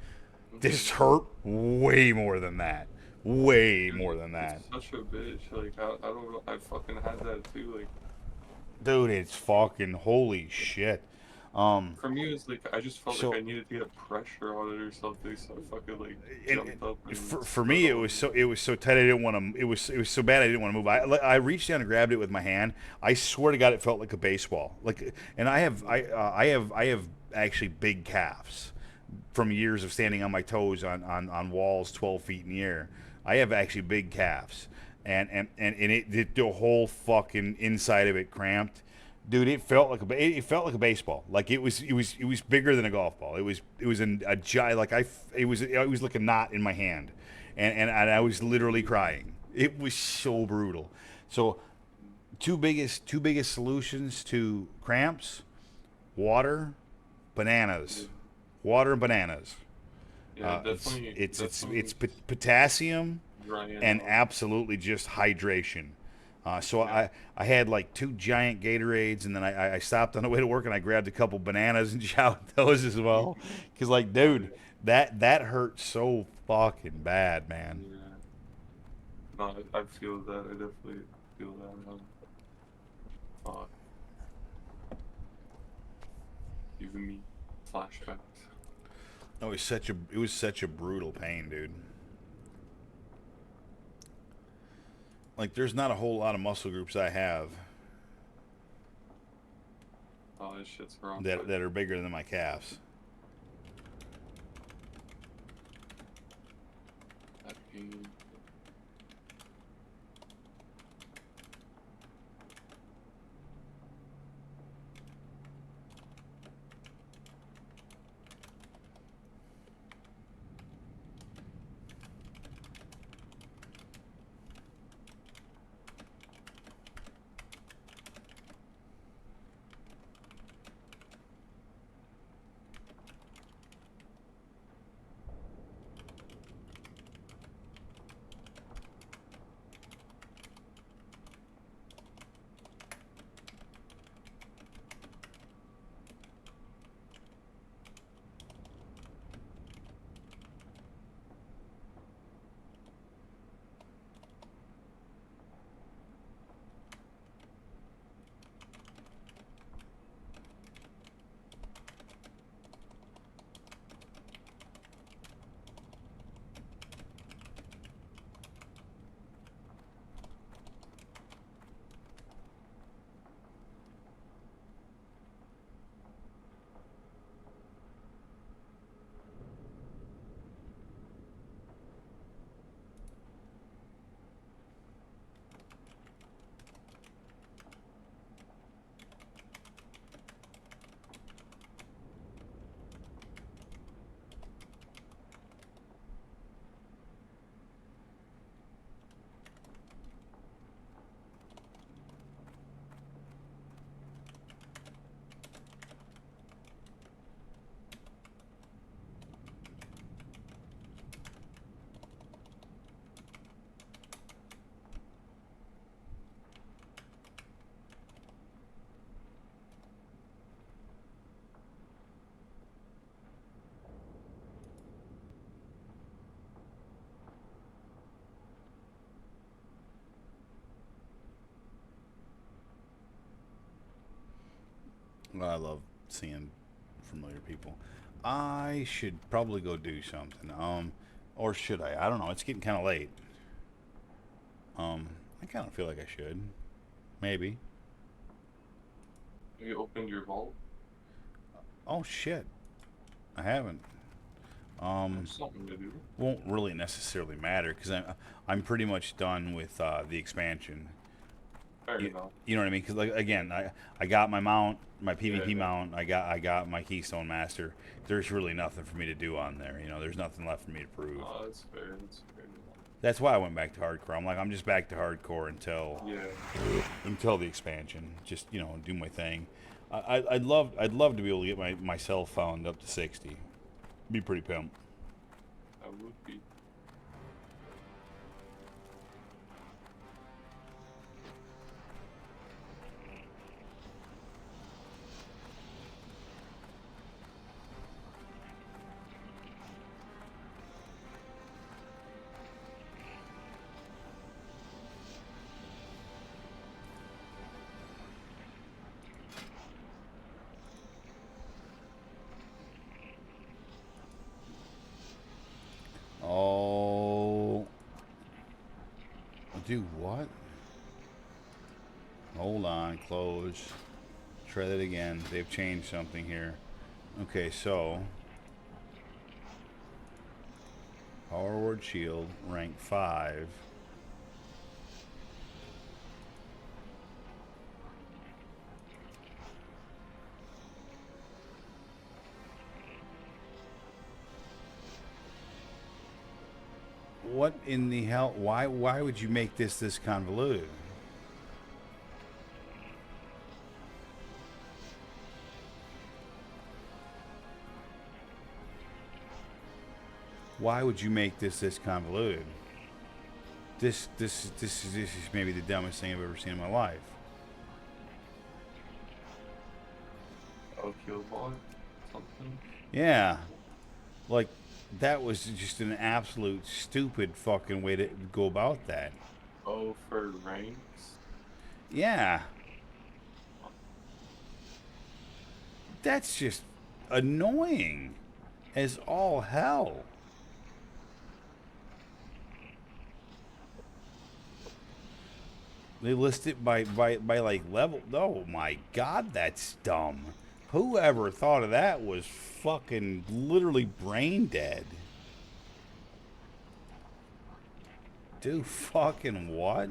This hurt way more than that, way more than that, it's such a bitch. Like I don't know. I fucking had that too. Like dude. It's fucking holy shit. for me, it was like I just felt like So I needed to get pressure on it or something. So I fucking like and jumped up and for spread me all it was so tight I didn't want to it was so bad I didn't want to move. I reached down and grabbed it with my hand. I swear to God it felt like a baseball. Like, and I have actually big calves from years of standing on my toes on walls 12 feet in the air. I have actually big calves, and it the whole fucking inside of it cramped. Dude, it felt like it felt like a baseball. Like it was bigger than a golf ball. It was a giant, like it was like a knot in my hand, and I was literally crying. It was so brutal. So two biggest solutions to cramps: water, bananas, water and bananas. yeah, definitely, It's potassium drying and out. absolutely just hydration. So Yeah. I had like two giant Gatorades, and then I stopped on the way to work and I grabbed a couple bananas and chowed those as well. Cause like, Oh, dude, that hurt so fucking bad, man. yeah. No, I feel that. I definitely feel that. Fuck, giving me flashbacks. It was such a brutal pain, dude. Like, there's not a whole lot of muscle groups I have Oh, this shit's wrong. that are bigger than my calves. That pain. Well, I love seeing familiar people. I should probably go do something. Or should I? I don't know. It's getting kind of late. I kind of feel like I should. Maybe. You opened your vault? Oh shit. I haven't. There's something to do. Won't really necessarily matter because I'm pretty much done with the expansion. Fair You, enough. you know what I mean? Because like again, I got my mount, my PvP Yeah. mount. I got my Keystone Master. There's really nothing for me to do on there. You know, there's nothing left for me to prove. Oh, that's fair. That's fair. That's why I went back to hardcore. I'm like, I'm just back to hardcore until the expansion. Just do my thing. I'd love to be able to get myself found up to 60. Be pretty pimp. That would be. Oh, do what? Hold on, close. Try that again. They've changed something here. Okay, so Power Word Shield, rank 5. What in the hell? Why would you make this convoluted? Why would you make this convoluted? This is maybe the dumbest thing I've ever seen in my life. Oh, Killbot? Something? Yeah. Like, that was just an absolute stupid fucking way to go about that. Oh, for ranks? Yeah. That's just annoying as all hell. They list it by like level. Oh my god, that's dumb. Whoever thought of that was fucking literally brain dead. Do fucking what?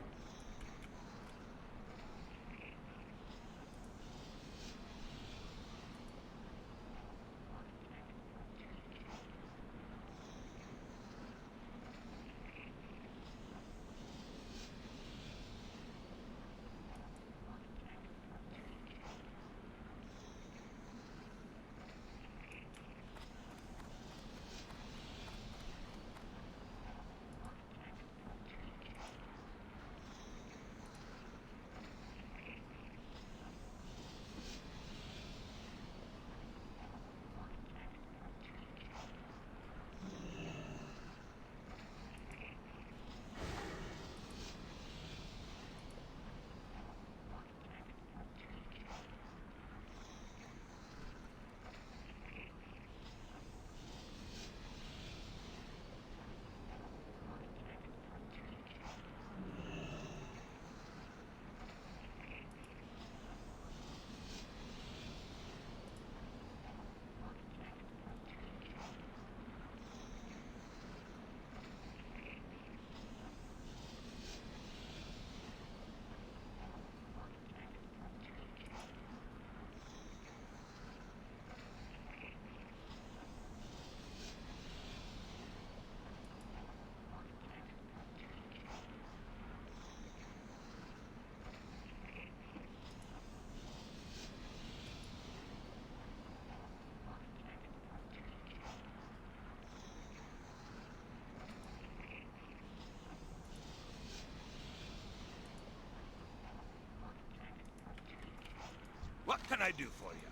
What can I do for you?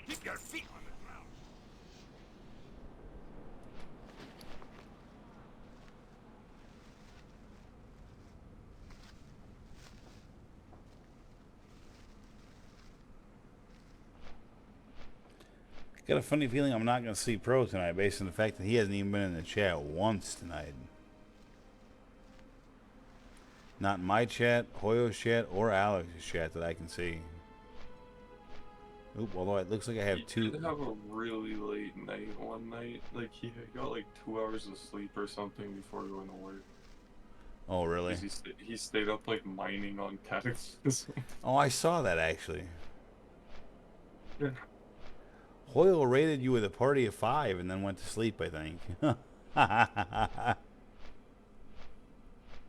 Keep your feet on the ground. Got a funny feeling I'm not going to see Pro tonight based on the fact that he hasn't even been in the chat once tonight. Not in my chat, Hoyo's chat, or Alex's chat that I can see. Oop, although it looks like I have He two. did have a really late night one night. Like he got like 2 hours of sleep or something before going to work. Oh, really? 'Cause he stayed up like mining on cataclysm. Oh, I saw that actually. Yeah. Hoyle raided you with a party of 5 and then went to sleep, I think.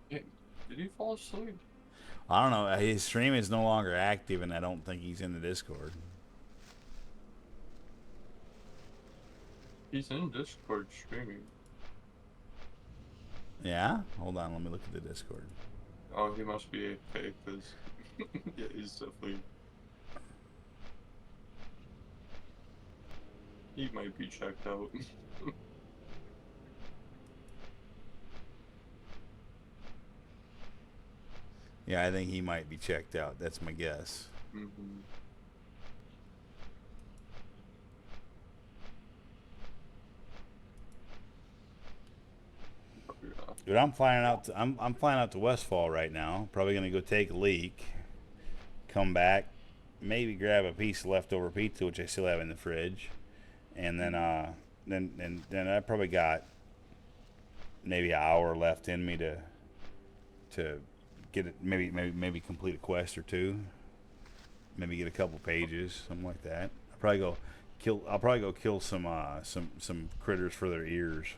Hey, did he fall asleep? I don't know. His stream is no longer active, and I don't think he's in the Discord. He's in Discord streaming. Yeah? Hold on, let me look at the Discord. Oh, he must be AFK because yeah, he's definitely. He might be checked out. Yeah, I think he might be checked out. That's my guess. Mm-hmm. Dude, I'm flying out. I'm flying out to Westfall right now. Probably gonna go take a leak, come back, maybe grab a piece of leftover pizza, which I still have in the fridge, and then I probably got maybe an hour left in me to get it. Maybe complete a quest or two. Maybe get a couple pages, something like that. I'll probably go kill some critters for their ears.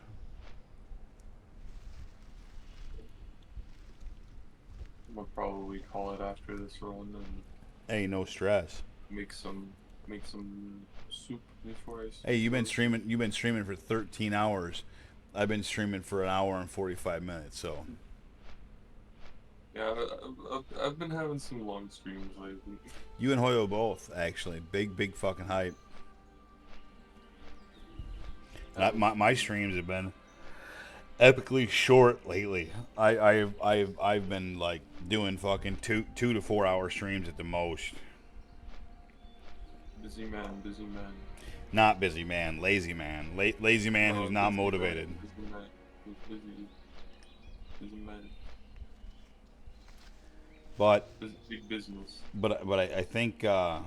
We'll probably call it after this run and Hey, no stress. make some soup before I. Hey, you've been streaming for 13 hours. I've been streaming for an hour and 45 minutes. So Yeah, I've been having some long streams lately. you and Hoyo both actually big fucking hype. My streams have been epically short lately. I've been like doing fucking 2 to 4 hour streams at the most. Busy man, busy man. Not busy man, lazy man. Lazy man who's not Busy motivated. Man, busy man. Who's busy. Busy man. But Big business. I think I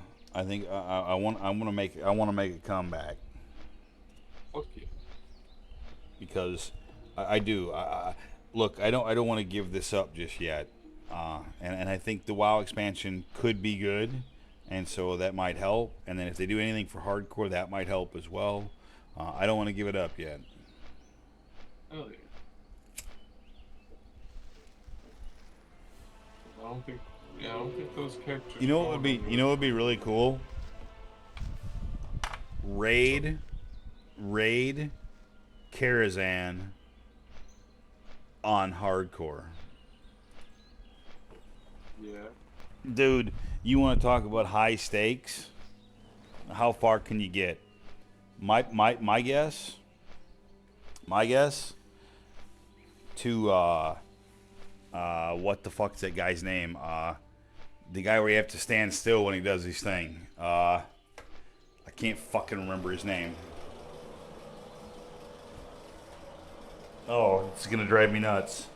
want to make a comeback Fuck yeah. because I do. Look, I don't want to give this up just yet, and I think the WoW expansion could be good, and so that might help. And then if they do anything for hardcore, that might help as well. I don't want to give it up yet. Hell yeah. I don't think those characters. You know what would be really cool? Raid Karazhan on hardcore. Yeah. Dude, you want to talk about high stakes? How far can you get? My guess to what the fuck's that guy's name? The guy where you have to stand still when he does his thing. I can't fucking remember his name. Oh, it's gonna drive me nuts.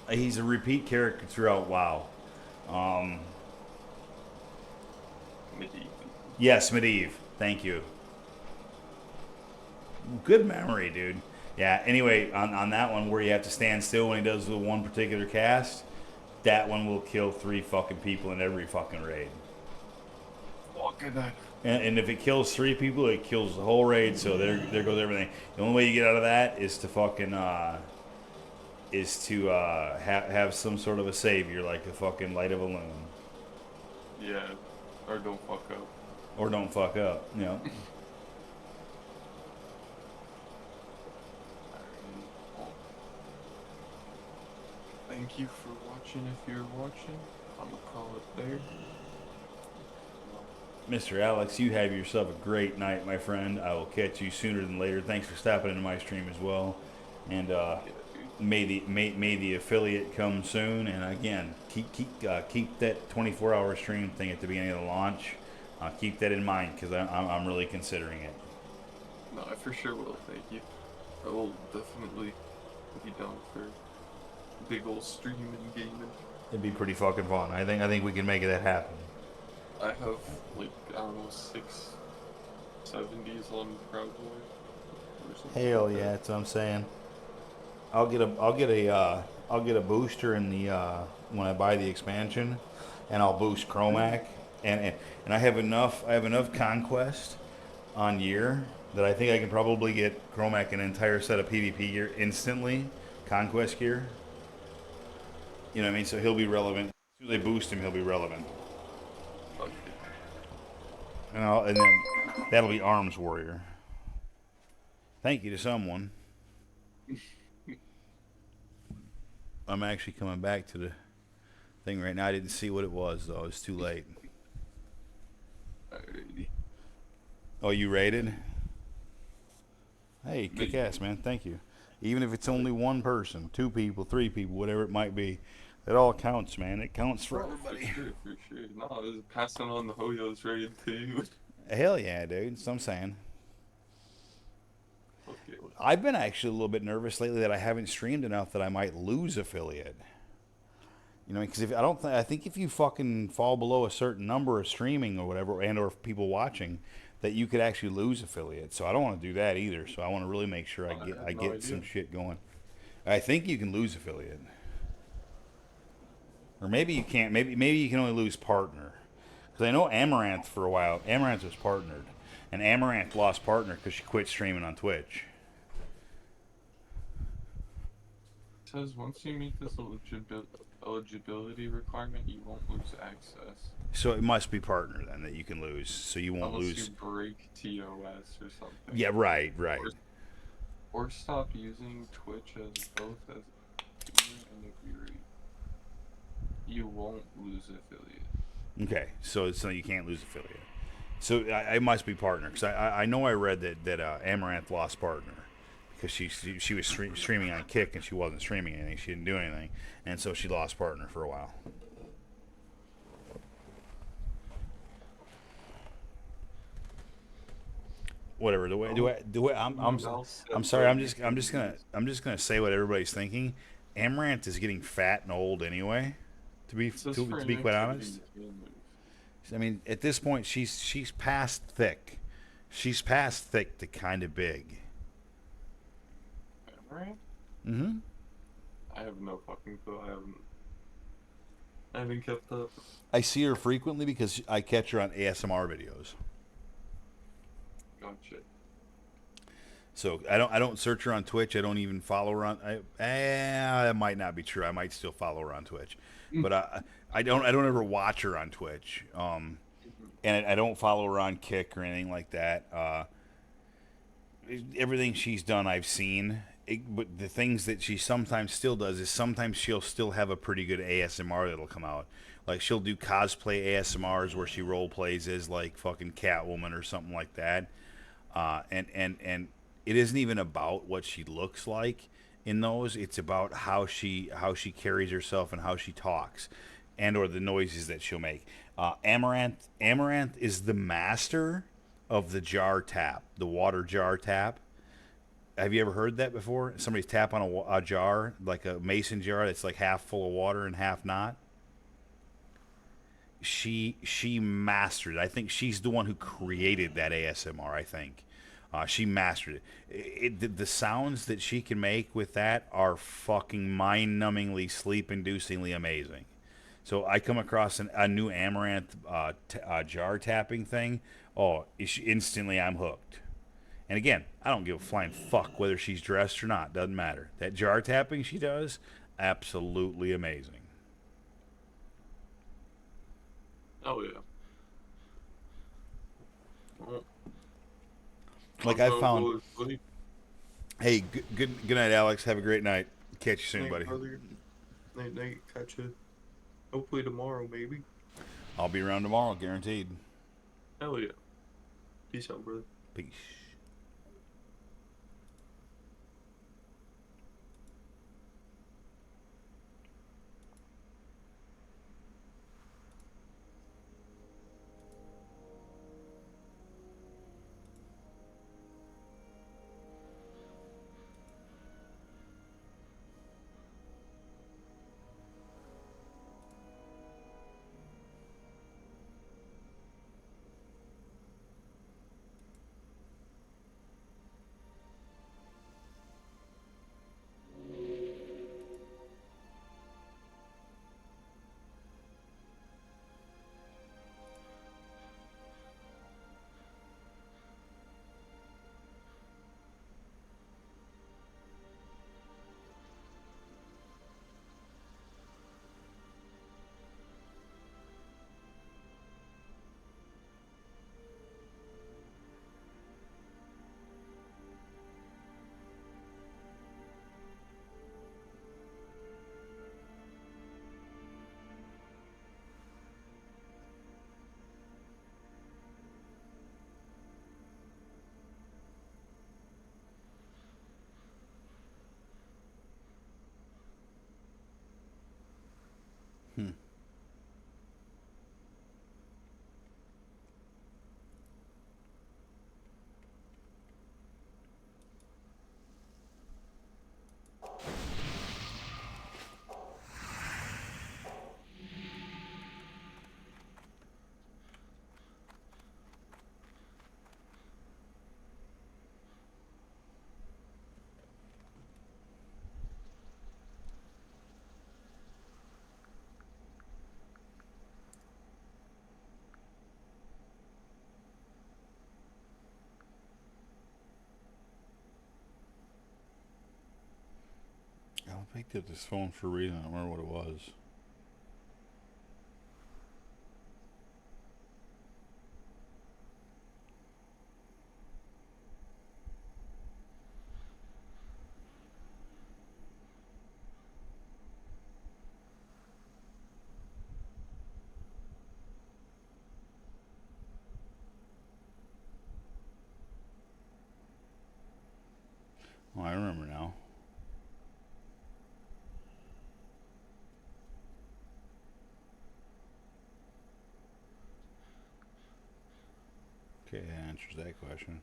He's a repeat character throughout WoW. Medieval. Yes, Medivh. Thank you. Good memory, dude. Yeah, anyway, on that one where you have to stand still when he does the one particular cast, that one will kill 3 fucking people in every fucking raid. Fuck at that. And if it kills 3 people, it kills the whole raid, so there goes everything. The only way you get out of that is to fucking, have some sort of a savior, like the fucking Light of a Loon. Yeah. Or don't fuck up. Or don't fuck up, you know. Thank you for watching if you're watching. I'm gonna call it there. Mr. Alex, you have yourself a great night, my friend. I will catch you sooner than later. Thanks for stopping into my stream as well. And may the affiliate come soon. And again, keep that 24-hour stream thing at the beginning of the launch. Keep that in mind because I'm really considering it. No, I for sure will. Thank you. I will definitely be down for big old streaming and gaming. It'd be pretty fucking fun. I think we can make that happen. I have like I don't know 670s on Proud Boy or something Hell like yeah, that. that's what I'm saying. I'll get a booster in the when I buy the expansion, and I'll boost Chromac, and I have enough conquest on year that I think I can probably get Chromac an entire set of PvP gear instantly, conquest gear. You know what I mean? So he'll be relevant. As soon as they boost him, he'll be relevant. Fuck And then that'll be Arms Warrior. Thank you to someone. I'm actually coming back to the thing right now. I didn't see what it was though. It's too late. Alrighty. Oh, you rated? Hey, kick ass, man. Thank you. Even if it's only one person, 2 people, 3 people, whatever it might be, it all counts, man. It counts for everybody. For sure. No, I was passing on the Hoyo's raid to you. Hell yeah, dude. That's what I'm saying. Okay. I've been actually a little bit nervous lately that I haven't streamed enough that I might lose affiliate. You know, because if I think if you fucking fall below a certain number of streaming or whatever, and or people watching, that you could actually lose affiliate. So I don't want to do that either. So I want to really make sure I no get idea. some shit going. I think you can lose affiliate, or maybe you can't. Maybe you can only lose partner. Because I know Amaranth for a while. Amaranth was partnered, and Amaranth lost partner because she quit streaming on Twitch. It says once you meet this eligibility requirement, you won't lose access. So it must be partner then that you can lose. So you won't Unless lose. you break TOS or something. Yeah, right. Or stop using Twitch as both as streamer and a viewer. You won't lose affiliate. Okay, so you can't lose affiliate. So I must be partner because I know I read that Amaranth lost partner because she was streaming on Kick and she wasn't streaming anything. She didn't do anything, and so she lost partner for a while. Whatever. I'm sorry. I'm just gonna say what everybody's thinking. Amaranth is getting fat and old anyway. To be quite honest. I mean, at this point, she's past thick. She's past thick to kind of big. Right? Mm-hmm. I have no fucking clue. I haven't kept up. I see her frequently because I catch her on ASMR videos. Gotcha. So I don't search her on Twitch. I don't even follow her on. That might not be true. I might still follow her on Twitch, but I don't ever watch her on Twitch. And I don't follow her on Kick or anything like that. Everything she's done, I've seen. But the things that she sometimes still does is sometimes she'll still have a pretty good ASMR that'll come out. Like she'll do cosplay ASMRs where she role plays as like fucking Catwoman or something like that. And it isn't even about what she looks like in those. It's about how she carries herself and how she talks, and or the noises that she'll make. Amaranth is the master of the jar tap, the water jar tap. Have you ever heard that before? Somebody's tap on a jar, like a mason jar that's like half full of water and half not. She mastered it. I think she's the one who created that ASMR. I think she mastered it. The sounds that she can make with that are fucking mind-numbingly, sleep-inducingly amazing. So I come across a new Amaranth jar tapping thing. Oh, instantly I'm hooked. And again, I don't give a flying fuck whether she's dressed or not. Doesn't matter. That jar tapping she does, absolutely amazing. Oh yeah. Well, Like I found. Hey, good night, Alex. Have a great night. Catch you soon, buddy. Night. Catch you. Hopefully tomorrow, maybe. I'll be around tomorrow, guaranteed. Hell yeah. Peace out, brother. Peace. I picked up this phone for a reason. I don't remember what it was. Oh, I remember now. Okay, that answers that question.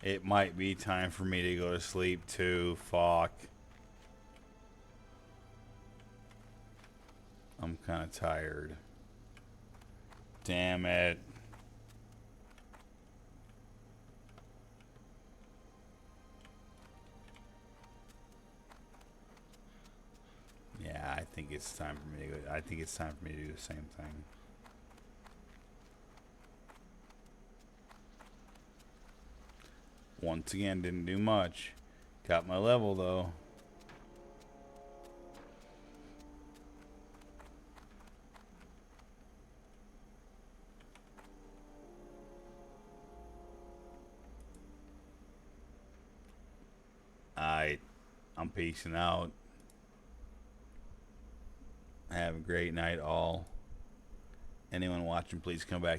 It might be time for me to go to sleep too. Fuck. I'm kind of tired. Damn it. Yeah, I think it's time for me to go. I think it's time for me to do the same thing. Once again, didn't do much. Got my level though. Alright, I'm peacing out. Have a great night, all. Anyone watching, please come back.